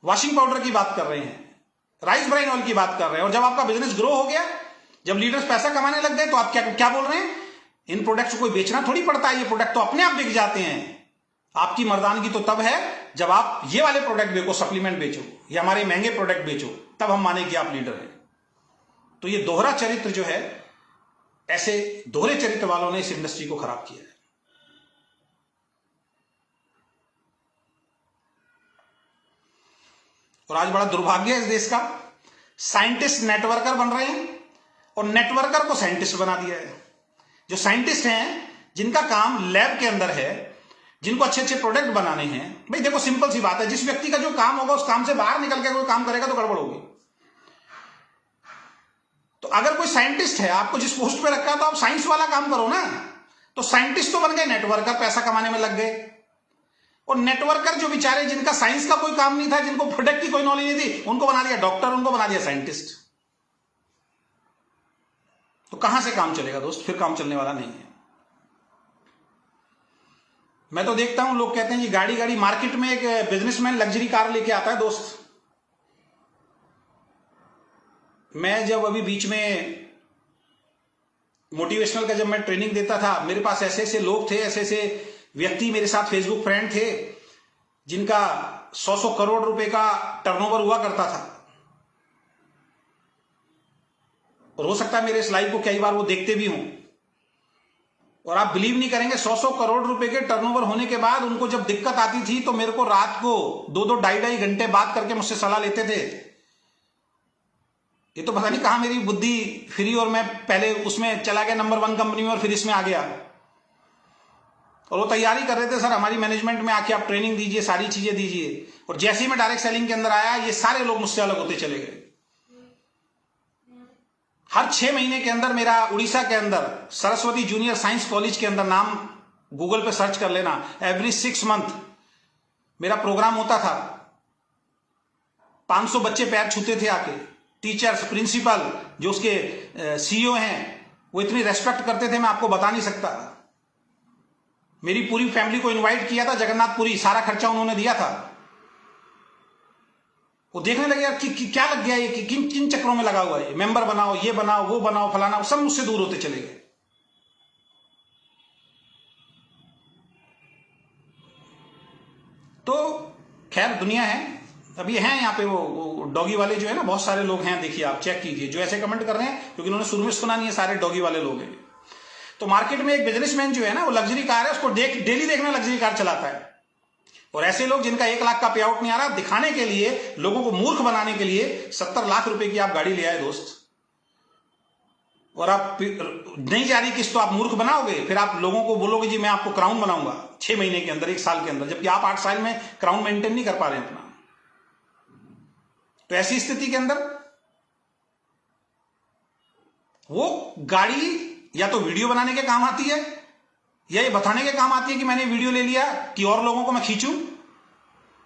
Speaker 1: वॉशिंग पाउडर की बात कर रहे हैं, राइस ब्राइन ऑयल की बात कर रहे हैं। और जब आपका बिजनेस ग्रो हो गया, जब लीडर्स पैसा कमाने लग गए, तो आप क्या बोल रहे हैं, इन प्रोडक्ट्स को बेचना थोड़ी पड़ता है, ये प्रोडक्ट तो अपने आप बिक जाते हैं। आपकी मर्दानगी तो तब है जब आप ये वाले प्रोडक्ट बेचो, सप्लीमेंट बेचो या हमारे महंगे प्रोडक्ट बेचो, तब हम माने कि आप लीडर हैं। तो ये दोहरा चरित्र जो है, ऐसे दोहरे चरित्र वालों ने इस इंडस्ट्री को खराब किया है। और आज बड़ा दुर्भाग्य है इस देश का, साइंटिस्ट नेटवर्कर बन रहे हैं और नेटवर्कर को साइंटिस्ट बना दिया है। जो साइंटिस्ट हैं, जिनका काम लैब के अंदर है, जिनको अच्छे अच्छे प्रोडक्ट बनाने हैं, भाई देखो सिंपल सी बात है, जिस व्यक्ति का जो काम होगा उस काम से बाहर निकल के कोई काम करेगा तो गड़बड़ होगी। तो अगर कोई साइंटिस्ट है, आपको जिस पोस्ट पे रखा है, तो आप साइंस वाला काम करो ना। तो साइंटिस्ट तो बन गए, नेटवर्कर पैसा कमाने में लग गए। और नेटवर्कर जो बेचारे, जिनका साइंस का कोई काम नहीं था, जिनको प्रोडक्ट की कोई नॉलेज नहीं थी, उनको बना दिया डॉक्टर, उनको बना दिया साइंटिस्ट। तो कहां से काम चलेगा दोस्त, फिर काम चलने वाला नहीं है। मैं तो देखता हूं लोग कहते हैं जी गाड़ी गाड़ी, मार्केट में एक बिजनेसमैन लग्जरी कार लेके आता है दोस्त। मैं जब अभी बीच में मोटिवेशनल का जब मैं ट्रेनिंग देता था, मेरे पास ऐसे ऐसे लोग थे, ऐसे ऐसे व्यक्ति मेरे साथ फेसबुक फ्रेंड थे, जिनका 100 करोड़ रुपए का टर्नओवर हुआ करता था। और हो सकता है मेरे इस लाइव को कई बार वो देखते भी हों। और आप बिलीव नहीं करेंगे, 100 करोड़ रुपए के टर्नओवर होने के बाद उनको जब दिक्कत आती थी तो मेरे को रात को 2-2 ढाई घंटे बात करके मुझसे सलाह लेते थे। ये तो पता नहीं कहां मेरी बुद्धि फिरी और मैं पहले उसमें चला गया नंबर 1 कंपनी में और फिर इसमें आ गया। और वो तैयारी कर रहे थे, सर हमारी मैनेजमेंट में आके आप ट्रेनिंग दीजिए, सारी चीजें दीजिए। और जैसे ही मैं डायरेक्ट सेलिंग के अंदर आया, ये सारे लोग मुझसे अलग होते चले गए। हर 6 महीने के अंदर मेरा उड़ीसा के अंदर सरस्वती जूनियर साइंस कॉलेज के अंदर, नाम गूगल पे सर्च कर लेना, एवरी 6 मंथ मेरा प्रोग्राम होता था। 500 बच्चे पैर छूते थे आके। टीचर्स, प्रिंसिपल, जो उसके सीईओ हैं, वो इतनी रेस्पेक्ट करते थे, मैं आपको बता नहीं सकता। मेरी पूरी फैमिली को इनवाइट किया था जगन्नाथपुरी, सारा खर्चा उन्होंने दिया था। वो देखने लगे यार कि क्या लग गया ये, कि किन किन चक्रों में लगा हुआ है, मेंबर बनाओ, ये बनाओ, वो बनाओ, फलाना, सब मुझसे दूर होते चले गए। तो खैर दुनिया है। अभी हैं यहाँ पे वो डॉगी वाले जो है ना, बहुत सारे लोग हैं, देखिए आप चेक कीजिए, जो ऐसे कमेंट कर रहे हैं, क्योंकि उन्होंने शुरू में सुना नहीं है, सारे डॉगी वाले लोग हैं। तो मार्केट में एक बिजनेसमैन जो है ना, वो लग्जरी कार है, उसको डेली देखना लग्जरी कार चलाता है। और ऐसे लोग जिनका 1 लाख का पे आउट नहीं आ रहा, दिखाने के लिए, लोगों को मूर्ख बनाने के लिए 70 लाख रुपए की आप गाड़ी ले आए दोस्त, और आप नहीं जा रही किस्त, तो आप मूर्ख बनाओगे। फिर आप लोगों को बोलोगे जी मैं आपको क्राउन बनाऊंगा 6 महीने के अंदर, 1 साल के अंदर, जबकि आप 8 साल में क्राउन मेंटेन नहीं कर पा रहे हैं अपना। तो ऐसी स्थिति के अंदर वो गाड़ी या तो वीडियो बनाने के काम आती है, या ये बताने के काम आती है कि मैंने वीडियो ले लिया कि और लोगों को मैं खींचूं,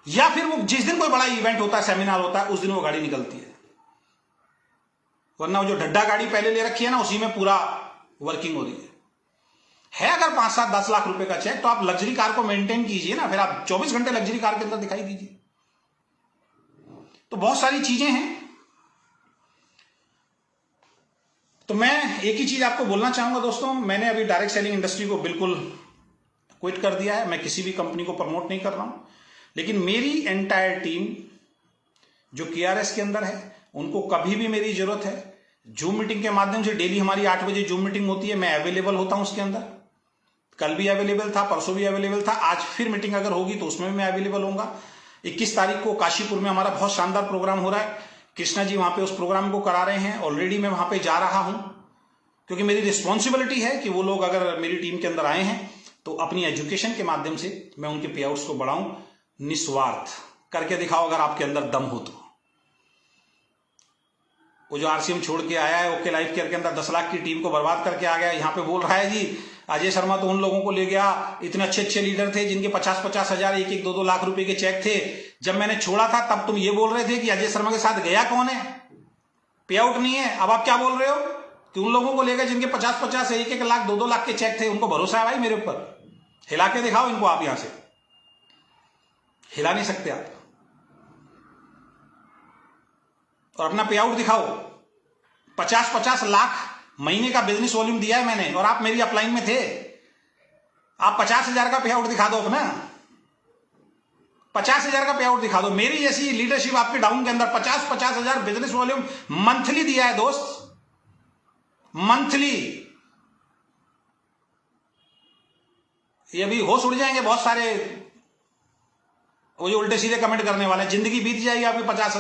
Speaker 1: या फिर वो जिस दिन कोई बड़ा इवेंट होता है, सेमिनार होता है, उस दिन वो गाड़ी निकलती है। वरना वो जो ढड्डा गाड़ी पहले ले रखी है ना, उसी में पूरा वर्किंग हो रही है। अगर 5, 7, 10 लाख रुपए का चेक, तो आप लग्जरी कार को मेंटेन कीजिए ना, फिर आप 24 घंटे लग्जरी कार के अंदर दिखाई दीजिए। तो बहुत सारी चीजें हैं। तो मैं एक ही चीज आपको बोलना चाहूंगा दोस्तों, मैंने अभी डायरेक्ट सेलिंग इंडस्ट्री को बिल्कुल क्विट कर दिया है। मैं किसी भी कंपनी को प्रमोट नहीं कर रहा हूं, लेकिन मेरी एंटायर टीम जो KRS के अंदर है, उनको कभी भी मेरी जरूरत है, जूम मीटिंग के माध्यम से डेली हमारी 8 बजे जूम मीटिंग होती है, मैं अवेलेबल होता हूं उसके अंदर। कल भी अवेलेबल था, परसों भी अवेलेबल था, आज फिर मीटिंग अगर होगी तो उसमें भी मैं अवेलेबल होऊंगा। 21 तारीख को काशीपुर में हमारा बहुत शानदार प्रोग्राम हो रहा है, कृष्णा जी वहां पे उस प्रोग्राम को करा रहे हैं। ऑलरेडी मैं वहां पे जा रहा हूं, क्योंकि मेरी रिस्पॉन्सिबिलिटी है कि वो लोग अगर मेरी टीम के अंदर आए हैं तो अपनी एजुकेशन के माध्यम से मैं उनके पे आउट्स को बढ़ाऊं। निस्वार्थ करके दिखाओ अगर आपके अंदर दम हो तो। वो जो आरसीएम छोड़ के आया है ओके लाइफ केयर के अंदर 10 लाख की टीम को बर्बाद करके आ गया, यहाँ पे बोल रहा है जी अजय शर्मा तो उन लोगों को ले गया, इतने अच्छे अच्छे लीडर थे जिनके 50-50 हजार 1-1, 2-2 लाख रुपए के चेक थे। जब मैंने छोड़ा था तब तुम ये बोल रहे थे कि अजय शर्मा के साथ गया कौन है, पे आउट नहीं है। अब आप क्या बोल रहे हो कि उन लोगों को ले गए जिनके 50-50 1-1 लाख 2-2 लाख के चेक थे, उनको भरोसा है भाई मेरे ऊपर। हिला के दिखाओ इनको, आप यहां से हिला नहीं सकते आप। और अपना पे आउट दिखाओ, 50-50 लाख महीने का बिजनेस वॉल्यूम दिया है मैंने, और आप मेरी अपलाइन में थे। आप 50,000 का पे आउट दिखा दो अपना, 50,000 का पे आउट दिखा दो। मेरी जैसी लीडरशिप आपके डाउन के अंदर 50-50 हजार बिजनेस वॉल्यूम मंथली दिया है दोस्त, मंथली। ये अभी होश उड़ जाएंगे बहुत सारे वो जो उल्टे सीधे कमेंट करने वाले, जिंदगी बीत जाएगी आपकी 50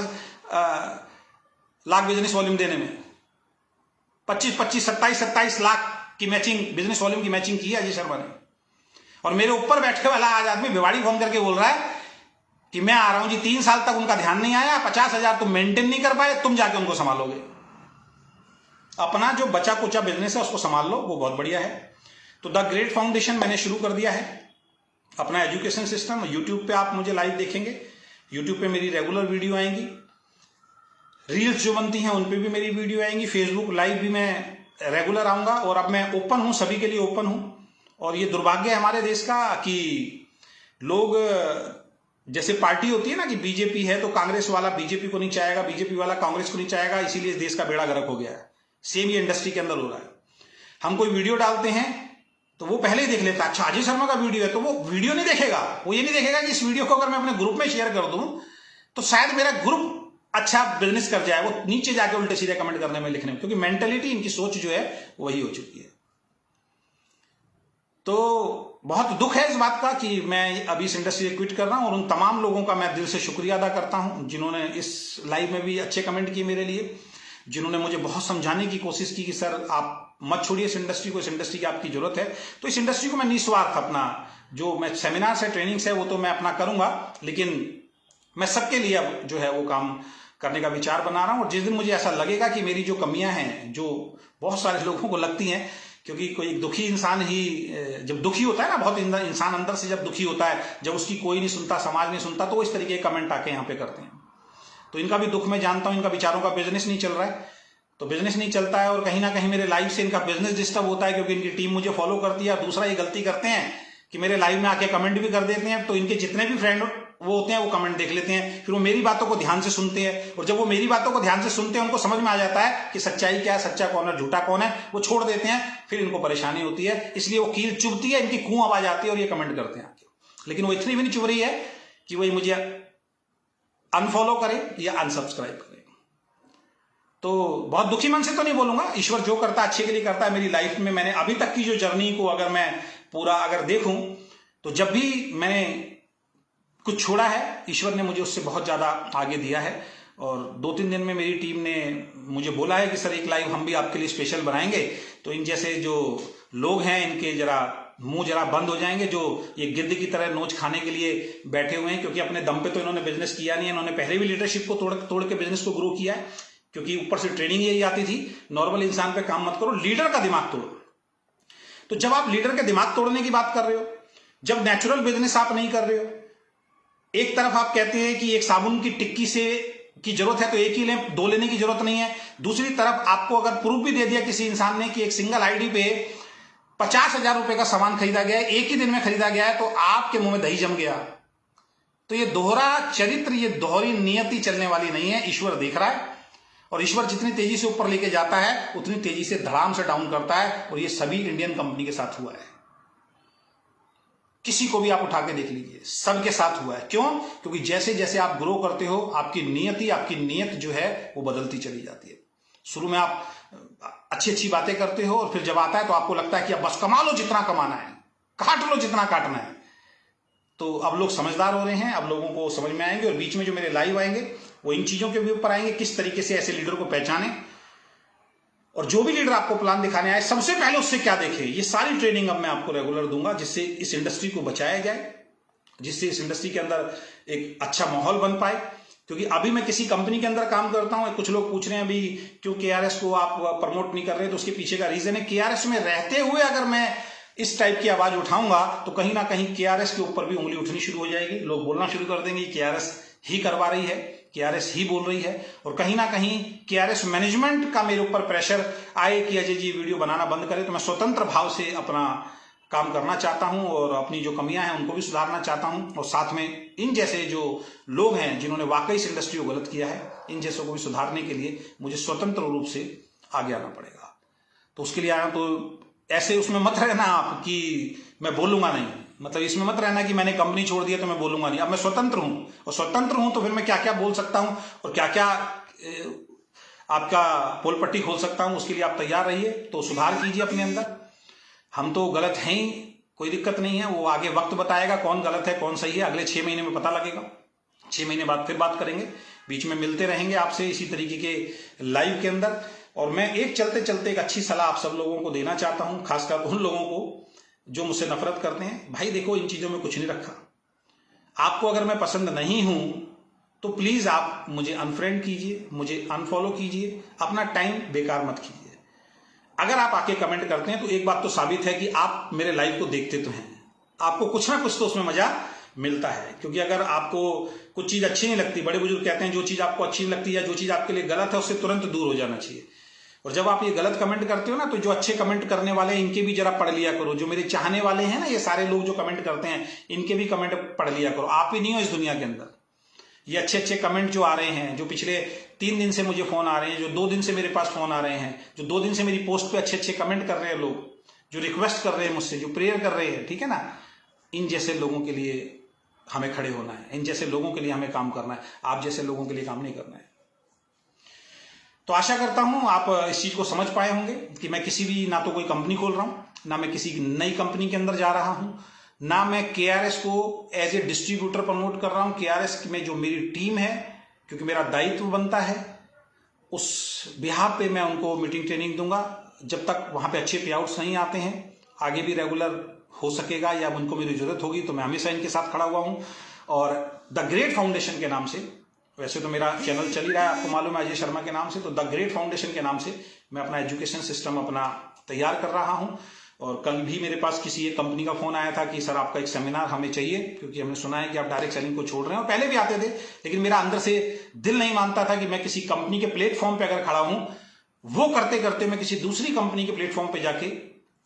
Speaker 1: लाख बिजनेस वॉल्यूम देने में। 25-25, 27-27 लाख की मैचिंग, बिजनेस वॉल्यूम की मैचिंग की है अजय शर्मा ने। और मेरे ऊपर बैठे वाला आज आदमी भिवाड़ी फोन करके बोल रहा है कि मैं आ रहा हूं जी, 3 साल तक उनका ध्यान नहीं आया, 50,000 तुम मेंटेन नहीं कर पाए, तुम जाके उनको संभालोगे। अपना जो बचा कुचा बिजनेस है उसको संभाल लो, वो बहुत बढ़िया है। तो द ग्रेट फाउंडेशन मैंने शुरू कर दिया है, अपना एजुकेशन सिस्टम। यूट्यूब पे आप मुझे लाइव देखेंगे, यूट्यूब पे मेरी रेगुलर वीडियो आएंगी, रील्स जो बनती हैं उन पे भी मेरी वीडियो आएंगी, फेसबुक लाइव भी मैं रेगुलर आऊंगा। और अब मैं ओपन हूं, सभी के लिए ओपन हूं। और ये दुर्भाग्य है हमारे देश का कि लोग, जैसे पार्टी होती है ना कि बीजेपी है तो कांग्रेस वाला बीजेपी को नहीं चाहेगा, बीजेपी वाला कांग्रेस को नहीं चाहेगा, इसीलिए इस देश का बेड़ा गर्क हो गया है। सेम ये इंडस्ट्री के अंदर हो रहा है। हम कोई वीडियो डालते हैं तो वो पहले ही देख लेता है, अच्छा अजय शर्मा का वीडियो है, तो वो वीडियो नहीं देखेगा। वो ये नहीं देखेगा कि इस वीडियो को अगर मैं अपने ग्रुप में शेयर कर दूं तो शायद मेरा ग्रुप अच्छा बिजनेस कर जाए। वो नीचे जाके उल्टे सीधे कमेंट करने में, लिखने में, क्योंकि मेंटेलिटी इनकी सोच जो है वही हो चुकी है। तो बहुत दुख है इस बात का कि मैं अभी इस इंडस्ट्री से क्विट कर रहा हूं। और उन तमाम लोगों का मैं दिल से शुक्रिया अदा करता हूं जिन्होंने इस लाइव में भी अच्छे कमेंट किए मेरे लिए, जिन्होंने मुझे बहुत समझाने की कोशिश की कि सर आप मत छोड़िए इस इंडस्ट्री को, इस इंडस्ट्री की आपकी जरूरत है। तो इस इंडस्ट्री को मैं निस्वार्थ अपना जो मैं सेमिनार है, ट्रेनिंग्स है, वो तो मैं अपना करूंगा, लेकिन मैं सबके लिए अब जो है वो काम करने का विचार बना रहा हूं। और जिस दिन मुझे ऐसा लगेगा कि मेरी जो कमियां हैं, जो बहुत सारे लोगों को लगती हैं, क्योंकि कोई दुखी इंसान ही जब दुखी होता है ना, बहुत इंसान अंदर से जब दुखी होता है, जब उसकी कोई नहीं सुनता, समाज नहीं सुनता, तो वो इस तरीके के कमेंट आके यहाँ पे करते हैं। तो इनका भी दुख मैं जानता हूं, इनका बेचारों का बिजनेस नहीं चल रहा है, तो बिजनेस नहीं चलता है और कहीं ना कहीं मेरे लाइव से इनका बिजनेस डिस्टर्ब होता है, क्योंकि इनकी टीम मुझे फॉलो करती है। और दूसरा ये गलती करते हैं कि मेरे लाइव में आके कमेंट भी कर देते हैं, तो इनके जितने भी फ्रेंड वो होते हैं वो कमेंट देख लेते हैं, फिर वो मेरी बातों को ध्यान से सुनते हैं। और जब वो मेरी बातों को ध्यान से सुनते हैं, उनको समझ में आ जाता है कि सच्चाई क्या है, सच्चा कौन है, झूठा कौन है, वो छोड़ देते हैं। फिर इनको परेशानी होती है, इसलिए वो कील चुभती है, इनकी खूं आवाज आती है और ये कमेंट करते हैं आके। लेकिन वो इतनी भी नहीं चुभ रही है कि वही मुझे अनफॉलो करे या अनसब्सक्राइब करे। तो बहुत दुखी मन से तो नहीं बोलूंगा, ईश्वर जो करता है अच्छे के लिए करता है। मेरी लाइफ में मैंने अभी तक की जो जर्नी को अगर मैं पूरा अगर देखूं, तो जब भी मैंने कुछ छोड़ा है, ईश्वर ने मुझे उससे बहुत ज्यादा आगे दिया है। और 2-3 दिन में मेरी टीम ने मुझे बोला है कि सर एक लाइव हम भी आपके लिए स्पेशल बनाएंगे। तो इन जैसे जो लोग हैं इनके जरा मुंह जरा बंद हो जाएंगे, जो ये गिद्ध की तरह नोच खाने के लिए बैठे हुए हैं, क्योंकि अपने दम पे तो इन्होंने बिजनेस किया नहीं है। इन्होंने पहले भी लीडरशिप को तोड़ के बिजनेस को ग्रो किया है, क्योंकि ऊपर से ट्रेनिंग यही आती थी, नॉर्मल इंसान पे काम मत करो, लीडर का दिमाग तोड़ो। तो जब आप लीडर के दिमाग तोड़ने की बात कर रहे हो, जब नेचुरल बिजनेस आप नहीं कर रहे हो, एक तरफ आप कहते हैं कि एक साबुन की टिक्की से की जरूरत है तो एक ही लें, 2 लेने की जरूरत नहीं है। दूसरी तरफ आपको अगर प्रूफ भी दे दिया किसी इंसान ने कि एक सिंगल आईडी पे 50,000 रुपए का सामान खरीदा गया है, एक ही दिन में खरीदा गया है, तो आपके मुंह में दही जम गया। तो ये दोहरा चरित्र, ये दोहरी नियति चलने वाली नहीं है। ईश्वर देख रहा है, और ईश्वर जितनी तेजी से ऊपर लेके जाता है उतनी तेजी से धड़ाम से डाउन करता है। और ये सभी इंडियन कंपनी के साथ हुआ है, किसी को भी आप उठा के देख लीजिए, सबके साथ हुआ है। क्यों? क्योंकि जैसे जैसे आप ग्रो करते हो, आपकी नीयत जो है वो बदलती चली जाती है। शुरू में आप अच्छी अच्छी बातें करते हो, और फिर जब आता है तो आपको लगता है कि अब बस कमा लो जितना कमाना है, काट लो जितना काटना है। तो अब लोग समझदार हो रहे हैं, अब लोगों को समझ में आएंगे। और बीच में जो मेरे लाइव आएंगे वो इन चीजों के भी ऊपर आएंगे, किस तरीके से ऐसे लीडर को पहचाने, और जो भी लीडर आपको प्लान दिखाने आए सबसे पहले उससे क्या देखे। ये सारी ट्रेनिंग अब मैं आपको रेगुलर दूंगा, जिससे इस इंडस्ट्री को बचाया जाए, जिससे इस इंडस्ट्री के अंदर एक अच्छा माहौल बन पाए, क्योंकि अभी मैं किसी कंपनी के अंदर काम करता हूं। कुछ लोग पूछ रहे हैं अभी क्यों केआरएस को आप प्रमोट नहीं कर रहे, तो उसके पीछे का रीजन है केआरएस में रहते हुए अगर मैं इस टाइप की आवाज उठाऊंगा तो कहीं ना कहीं केआरएस के ऊपर भी उंगली उठनी शुरू हो जाएगी। लोग बोलना शुरू कर देंगे केआरएस ही करवा रही है, केआरएस ही बोल रही है, और कहीं ना कहीं केआरएस मैनेजमेंट का मेरे ऊपर प्रेशर आए कि अजय जी वीडियो बनाना बंद करें। तो मैं स्वतंत्र भाव से अपना काम करना चाहता हूं और अपनी जो कमियां हैं उनको भी सुधारना चाहता हूं, और साथ में इन जैसे जो लोग हैं जिन्होंने वाकई इस इंडस्ट्री को गलत किया है, इन जैसों को भी सुधारने के लिए मुझे स्वतंत्र रूप से आगे आना पड़ेगा। तो उसके लिए आया, तो ऐसे उसमें मत रहना आप कि मैं बोलूंगा नहीं, मतलब इसमें मत रहना कि मैंने कंपनी छोड़ दिया तो मैं बोलूंगा नहीं। अब मैं स्वतंत्र हूं, और स्वतंत्र हूं तो फिर मैं क्या क्या बोल सकता हूं और क्या क्या आपका पोल पट्टी खोल सकता हूं, उसके लिए आप तैयार रहिए। तो सुधार कीजिए अपने अंदर। हम तो गलत हैं ही, कोई दिक्कत नहीं है, वो आगे वक्त बताएगा कौन गलत है कौन सही है, अगले 6 महीने में पता लगेगा। 6 महीने बाद फिर बात करेंगे, बीच में मिलते रहेंगे आपसे इसी तरीके के लाइव के अंदर। और मैं एक चलते चलते एक अच्छी सलाह आप सब लोगों को देना चाहता हूं, खासकर उन लोगों को जो मुझसे नफरत करते हैं। भाई देखो, इन चीजों में कुछ नहीं रखा। आपको अगर मैं पसंद नहीं हूं तो प्लीज आप मुझे अनफ्रेंड कीजिए, मुझे अनफॉलो कीजिए, अपना टाइम बेकार मत कीजिए। अगर आप आके कमेंट करते हैं तो एक बात तो साबित है कि आप मेरे लाइव को देखते तो हैं, आपको कुछ ना कुछ तो उसमें मजा मिलता है। क्योंकि अगर आपको कुछ चीज अच्छी नहीं लगती, बड़े बुजुर्ग कहते हैं जो चीज आपको अच्छी नहीं लगती या जो चीज आपके लिए गलत है उससे तुरंत दूर हो जाना चाहिए। और जब आप ये गलत कमेंट करते हो ना, तो जो अच्छे कमेंट करने वाले हैं इनके भी जरा पढ़ लिया करो। जो मेरे चाहने वाले हैं ना, ये सारे लोग जो कमेंट करते हैं इनके भी कमेंट पढ़ लिया करो। आप ही नहीं हो इस दुनिया के अंदर। ये अच्छे अच्छे कमेंट जो आ रहे हैं, जो पिछले 3 दिन से मुझे फोन आ रहे हैं, जो 2 दिन से मेरे पास फोन आ रहे हैं, जो 2 दिन से मेरी पोस्ट पे अच्छे अच्छे कमेंट कर रहे हैं लोग, जो रिक्वेस्ट कर रहे हैं मुझसे, जो प्रेयर कर रहे हैं, ठीक है ना, इन जैसे लोगों के लिए हमें खड़े होना है, इन जैसे लोगों के लिए हमें काम करना है। आप जैसे लोगों के लिए काम नहीं करना है। तो आशा करता हूं आप इस चीज को समझ पाए होंगे कि मैं किसी भी, ना तो कोई कंपनी खोल रहा हूं, ना मैं किसी नई कंपनी के अंदर जा रहा हूं, ना मैं केआरएस को एज ए डिस्ट्रीब्यूटर प्रमोट कर रहा हूं। केआरएस में जो मेरी टीम है, क्योंकि मेरा दायित्व बनता है, उस बिहाफ पे मैं उनको मीटिंग ट्रेनिंग दूंगा। जब तक वहां पे अच्छे पे आउट्स नहीं आते हैं, आगे भी रेगुलर हो सकेगा या उनको मेरी जरूरत होगी तो मैं हमेशा इनके साथ खड़ा हुआ हूं। और द ग्रेट फाउंडेशन के नाम से, वैसे तो मेरा चैनल चल ही रहा है, आपको मालूम है, अजय शर्मा के नाम से, तो द ग्रेट फाउंडेशन के नाम से मैं अपना एजुकेशन सिस्टम अपना तैयार कर रहा हूं। और कल भी मेरे पास किसी एक कंपनी का फोन आया था कि सर आपका एक सेमिनार हमें चाहिए, क्योंकि हमने सुना है कि आप डायरेक्ट सेलिंग को छोड़ रहे हैं। और पहले भी आते थे, लेकिन मेरा अंदर से दिल नहीं मानता था कि मैं किसी कंपनी के प्लेटफॉर्म पे अगर खड़ा हूं, वो करते करते मैं किसी दूसरी कंपनी के प्लेटफॉर्म पे जाके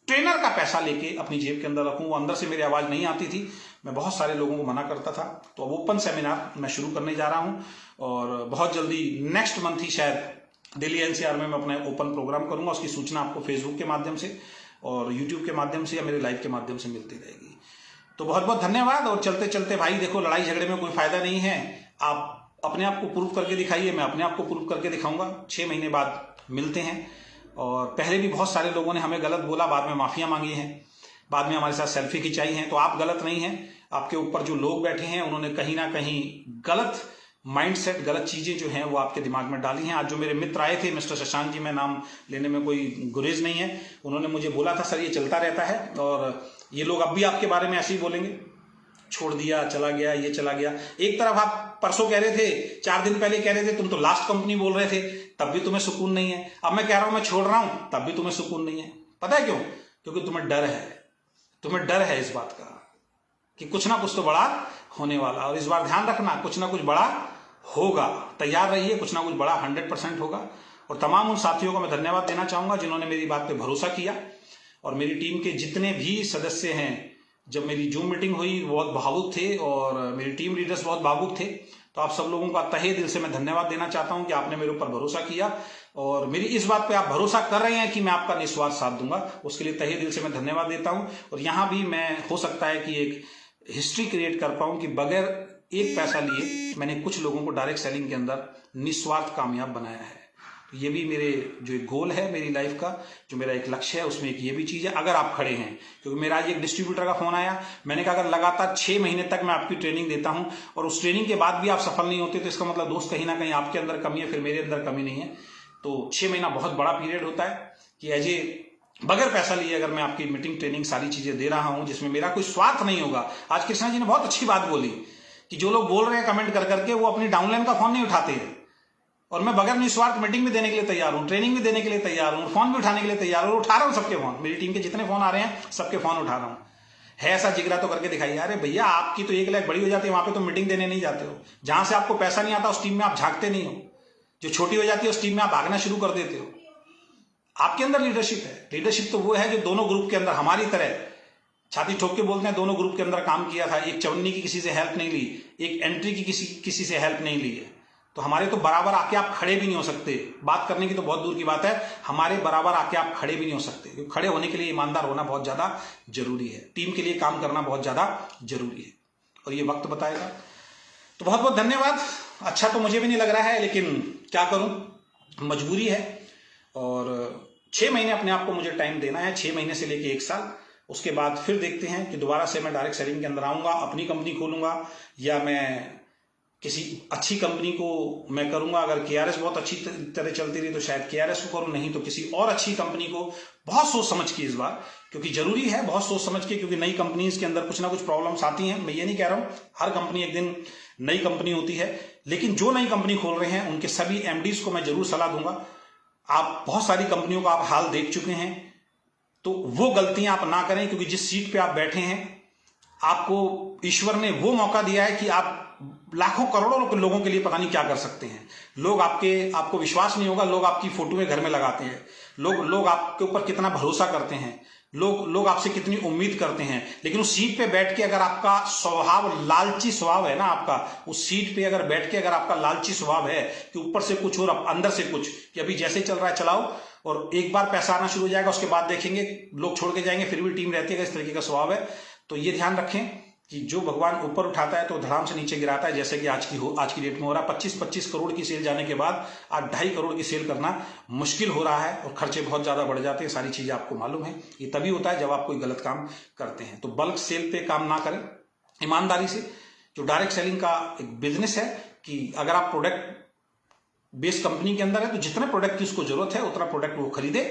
Speaker 1: ट्रेनर का पैसा लेके अपनी जेब के अंदर रखूं। वो अंदर से मेरी आवाज नहीं आती थी, मैं बहुत सारे लोगों को मना करता था। तो अब ओपन सेमिनार मैं शुरू करने जा रहा हूं, और बहुत जल्दी नेक्स्ट मंथ ही शायद दिल्ली एनसीआर में मैं अपना ओपन प्रोग्राम करूंगा। उसकी सूचना आपको फेसबुक के माध्यम से और यूट्यूब के माध्यम से या मेरे लाइव के माध्यम से मिलती रहेगी। तो बहुत बहुत धन्यवाद। और चलते चलते भाई देखो, लड़ाई झगड़े में कोई फायदा नहीं है। आप अपने आप को प्रूव करके दिखाइए, मैं अपने आप को प्रूव करके दिखाऊंगा। 6 महीने बाद मिलते हैं। और पहले भी बहुत सारे लोगों ने हमें गलत बोला, बाद में माफिया मांगी हैं, बाद में हमारे साथ सेल्फी खिंचाई है। तो आप गलत नहीं हैं, आपके ऊपर जो लोग बैठे हैं उन्होंने कहीं ना कहीं गलत माइंडसेट, गलत चीजें जो हैं वो आपके दिमाग में डाली हैं। आज जो मेरे मित्र आए थे, मिस्टर शशांक जी, मैं नाम लेने में कोई गुरेज नहीं है, उन्होंने मुझे बोला था सर ये चलता रहता है और ये लोग अब भी आपके बारे में ऐसे ही बोलेंगे, छोड़ दिया, चला गया, ये चला गया। एक तरफ आप परसों कह रहे थे, 4 दिन पहले कह रहे थे तुम तो लास्ट कंपनी बोल रहे थे, तब भी तुम्हें सुकून नहीं है। अब मैं कह रहा हूं मैं छोड़ रहा हूं, तब भी तुम्हें सुकून नहीं है। पता है क्यों? क्योंकि तुम्हें डर है, तुम्हें डर है इस बात का कि कुछ ना कुछ तो बड़ा होने वाला। और इस बार ध्यान रखना, कुछ ना कुछ बड़ा होगा, तैयार रहिए, कुछ ना कुछ बड़ा 100% होगा। और तमाम उन साथियों को मैं धन्यवाद देना चाहूंगा जिन्होंने मेरी बात पे भरोसा किया। और मेरी टीम के जितने भी सदस्य हैं, जब मेरी जूम मीटिंग हुई वो बहुत भावुक थे और मेरी टीम लीडर्स बहुत भावुक थे। तो आप सब लोगों का तहे दिल से मैं धन्यवाद देना चाहता हूं कि आपने मेरे ऊपर भरोसा किया और मेरी इस बात पे आप भरोसा कर रहे हैं कि मैं आपका निस्वार्थ साथ दूंगा। उसके लिए तहे दिल से मैं धन्यवाद देता हूं। और यहां भी मैं, हो सकता है कि एक हिस्ट्री क्रिएट कर पाऊं कि बगैर एक पैसा लिए मैंने कुछ लोगों को डायरेक्ट सेलिंग के अंदर निस्वार्थ कामयाब बनाया है। तो ये भी मेरे जो एक गोल है मेरी लाइफ का, जो मेरा एक लक्ष्य है, उसमें एक ये भी चीज है। अगर आप खड़े हैं, क्योंकि मेरा आज एक डिस्ट्रीब्यूटर का फोन आया, मैंने कहा अगर लगातार 6 महीने तक मैं आपकी ट्रेनिंग देता हूं और उस ट्रेनिंग के बाद भी आप सफल नहीं होते, तो इसका मतलब दोस्त कहीं ना कहीं आपके अंदर कमी है, फिर मेरे अंदर कमी नहीं है। तो 6 महीना बहुत बड़ा पीरियड होता है कि एज ए बगैर पैसा लिए अगर मैं आपकी मीटिंग ट्रेनिंग सारी चीजें दे रहा हूं जिसमें मेरा कोई स्वार्थ नहीं होगा। आज कृष्णा जी ने बहुत अच्छी बात बोली कि जो लोग बोल रहे हैं कमेंट कर करके, वो अपनी डाउनलाइन का फोन नहीं उठाते हैं। और मैं बगैर निस्वार्थ मीटिंग भी देने के लिए तैयार हूं, ट्रेनिंग भी देने के लिए तैयार हूं, फोन भी उठाने के लिए तैयार हूं, उठा रहा हूं सबके फोन। मेरी टीम के जितने फोन आ रहे हैं सबके फोन उठा रहा हूं। है ऐसा जिगरा तो करके दिखाइए। अरे भैया, आपकी तो 1 लाख बड़ी हो जाती है, वहां पे तो मीटिंग देने नहीं जाते हो। जहां से आपको पैसा नहीं आता उस टीम में आप झांकते नहीं हो। जो छोटी हो जाती है उस टीम में आप भागना शुरू कर देते हो। आपके अंदर लीडरशिप है। लीडरशिप तो वो है जो दोनों ग्रुप के अंदर हमारी तरह छाती ठोक के बोलते हैं, दोनों ग्रुप के अंदर काम किया था। एक चवन्नी की किसी से हेल्प नहीं ली, एक एंट्री की किसी से हेल्प नहीं ली है। तो हमारे तो बराबर आके आप खड़े भी नहीं हो सकते। बात करने की तो बहुत दूर की बात है, हमारे बराबर आके आप खड़े भी नहीं हो सकते। क्योंकि खड़े होने के लिए ईमानदार होना बहुत ज्यादा जरूरी है। टीम के लिए काम करना बहुत ज्यादा जरूरी है, और ये वक्त बताएगा। तो बहुत बहुत धन्यवाद। अच्छा तो मुझे भी नहीं लग रहा है, लेकिन क्या करूं, मजबूरी है। और 6 महीने अपने आप को मुझे टाइम देना है, 6 महीने से लेके 1 साल। उसके बाद फिर देखते हैं कि दोबारा से मैं डायरेक्ट सेलिंग के अंदर आऊंगा, अपनी कंपनी खोलूंगा, या मैं किसी अच्छी कंपनी को मैं करूंगा। अगर केआरएस बहुत अच्छी तरह चलती रही तो शायद केआरएस को करूं, नहीं तो किसी और अच्छी कंपनी को। बहुत सोच समझ के इस बार, क्योंकि जरूरी है बहुत सोच समझ के, क्योंकि नई कंपनीज के अंदर कुछ ना कुछ प्रॉब्लम्स आती हैं। मैं ये नहीं कह रहा हूं हर कंपनी एक दिन नई कंपनी होती है, लेकिन जो नई कंपनी खोल रहे हैं उनके सभी एमडीज को मैं जरूर सलाह दूंगा। आप बहुत सारी कंपनियों का आप हाल देख चुके हैं, तो वो गलतियां आप ना करें। क्योंकि जिस सीट पे आप बैठे हैं, आपको ईश्वर ने वो मौका दिया है कि आप लाखों करोड़ों लोगों के लिए पता नहीं क्या कर सकते हैं। लोग आपको विश्वास नहीं होगा, लोग आपकी फोटोएं घर में लगाते हैं, लोग आपके ऊपर कितना भरोसा करते हैं, लोग आपसे कितनी उम्मीद करते हैं। लेकिन उस सीट पे बैठ के अगर आपका स्वभाव लालची स्वभाव है ना, आपका उस सीट पे अगर बैठ के अगर आपका लालची स्वभाव है कि ऊपर से कुछ और अंदर से कुछ, कि अभी जैसे चल रहा है चलाओ, और एक बार पैसा आना शुरू हो जाएगा उसके बाद देखेंगे लोग छोड़ के जाएंगे, फिर भी टीम रहती है, इस तरीके का स्वभाव है। तो ये ध्यान रखें कि जो भगवान ऊपर उठाता है तो धड़ाम से नीचे गिराता है। जैसे कि आज की डेट में हो रहा है। 25-25 करोड़ की सेल जाने के बाद आज 2.5 करोड़ की सेल करना मुश्किल हो रहा है, और खर्चे बहुत ज्यादा बढ़ जाते हैं। सारी चीजें आपको मालूम है। ये तभी होता है जब आप कोई गलत काम करते हैं। तो बल्क सेल पे काम ना करें, ईमानदारी से। जो डायरेक्ट सेलिंग का एक बिजनेस है कि अगर आप प्रोडक्ट बेस्ड कंपनी के अंदर है तो जितने प्रोडक्ट की उसको जरूरत है उतना प्रोडक्ट वो खरीदे।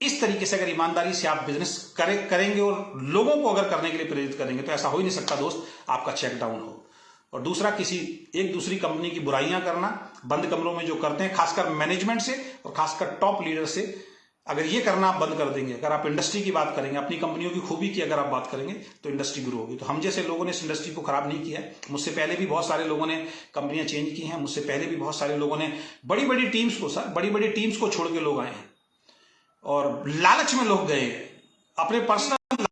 Speaker 1: इस तरीके से अगर ईमानदारी से आप बिजनेस करेंगे और लोगों को अगर करने के लिए प्रेरित करेंगे, तो ऐसा हो ही नहीं सकता दोस्त आपका चेक डाउन हो। और दूसरा, एक दूसरी कंपनी की बुराइयां करना बंद कमरों में जो करते हैं, खासकर मैनेजमेंट से और खासकर टॉप लीडर से, अगर ये करना आप बंद कर देंगे, अगर आप इंडस्ट्री की बात करेंगे, अपनी कंपनियों की खूबी की अगर आप बात करेंगे, तो इंडस्ट्री ग्रो होगी। तो हम जैसे लोगों ने इस इंडस्ट्री को खराब नहीं किया है। मुझसे पहले भी बहुत सारे लोगों ने कंपनियां चेंज की हैं। मुझसे पहले भी बहुत सारे लोगों ने बड़ी बड़ी टीम्स को छोड़ के लोग आए हैं, और लालच में लोग गए हैं, अपने पर्सनल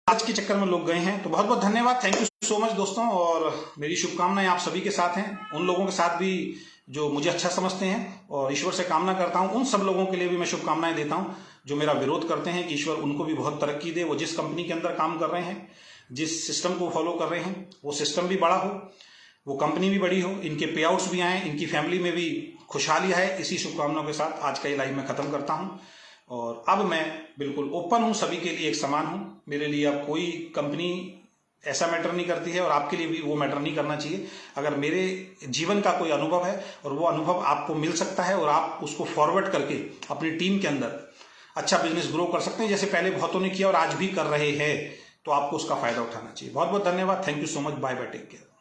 Speaker 1: लालच के चक्कर में लोग गए हैं। तो बहुत बहुत धन्यवाद, थैंक यू सो मच दोस्तों। और मेरी शुभकामनाएं आप सभी के साथ हैं, उन लोगों के साथ भी जो मुझे अच्छा समझते हैं, और ईश्वर से कामना करता हूं उन सब लोगों के लिए भी मैं शुभकामनाएं देता हूं जो मेरा विरोध करते हैं, कि ईश्वर उनको भी बहुत तरक्की दे। वो जिस कंपनी के अंदर काम कर रहे हैं, जिस सिस्टम को फॉलो कर रहे हैं, वो सिस्टम भी बड़ा हो, वो कंपनी भी बड़ी हो, इनके पे आउट्स भी आए, इनकी फैमिली में भी खुशहाली है। इसी शुभकामनाओं के साथ आज का ये लाइव मैं खत्म करता हूं। और अब मैं बिल्कुल ओपन हूं, सभी के लिए एक समान हूं। मेरे लिए अब कोई कंपनी ऐसा मैटर नहीं करती है, और आपके लिए भी वो मैटर नहीं करना चाहिए। अगर मेरे जीवन का कोई अनुभव है और वो अनुभव आपको मिल सकता है, और आप उसको फॉरवर्ड करके अपनी टीम के अंदर अच्छा बिजनेस ग्रो कर सकते हैं, जैसे पहले बहुतों ने किया और आज भी कर रहे हैं, तो आपको उसका फायदा उठाना चाहिए। बहुत बहुत धन्यवाद, thank you so much, bye bye, take care.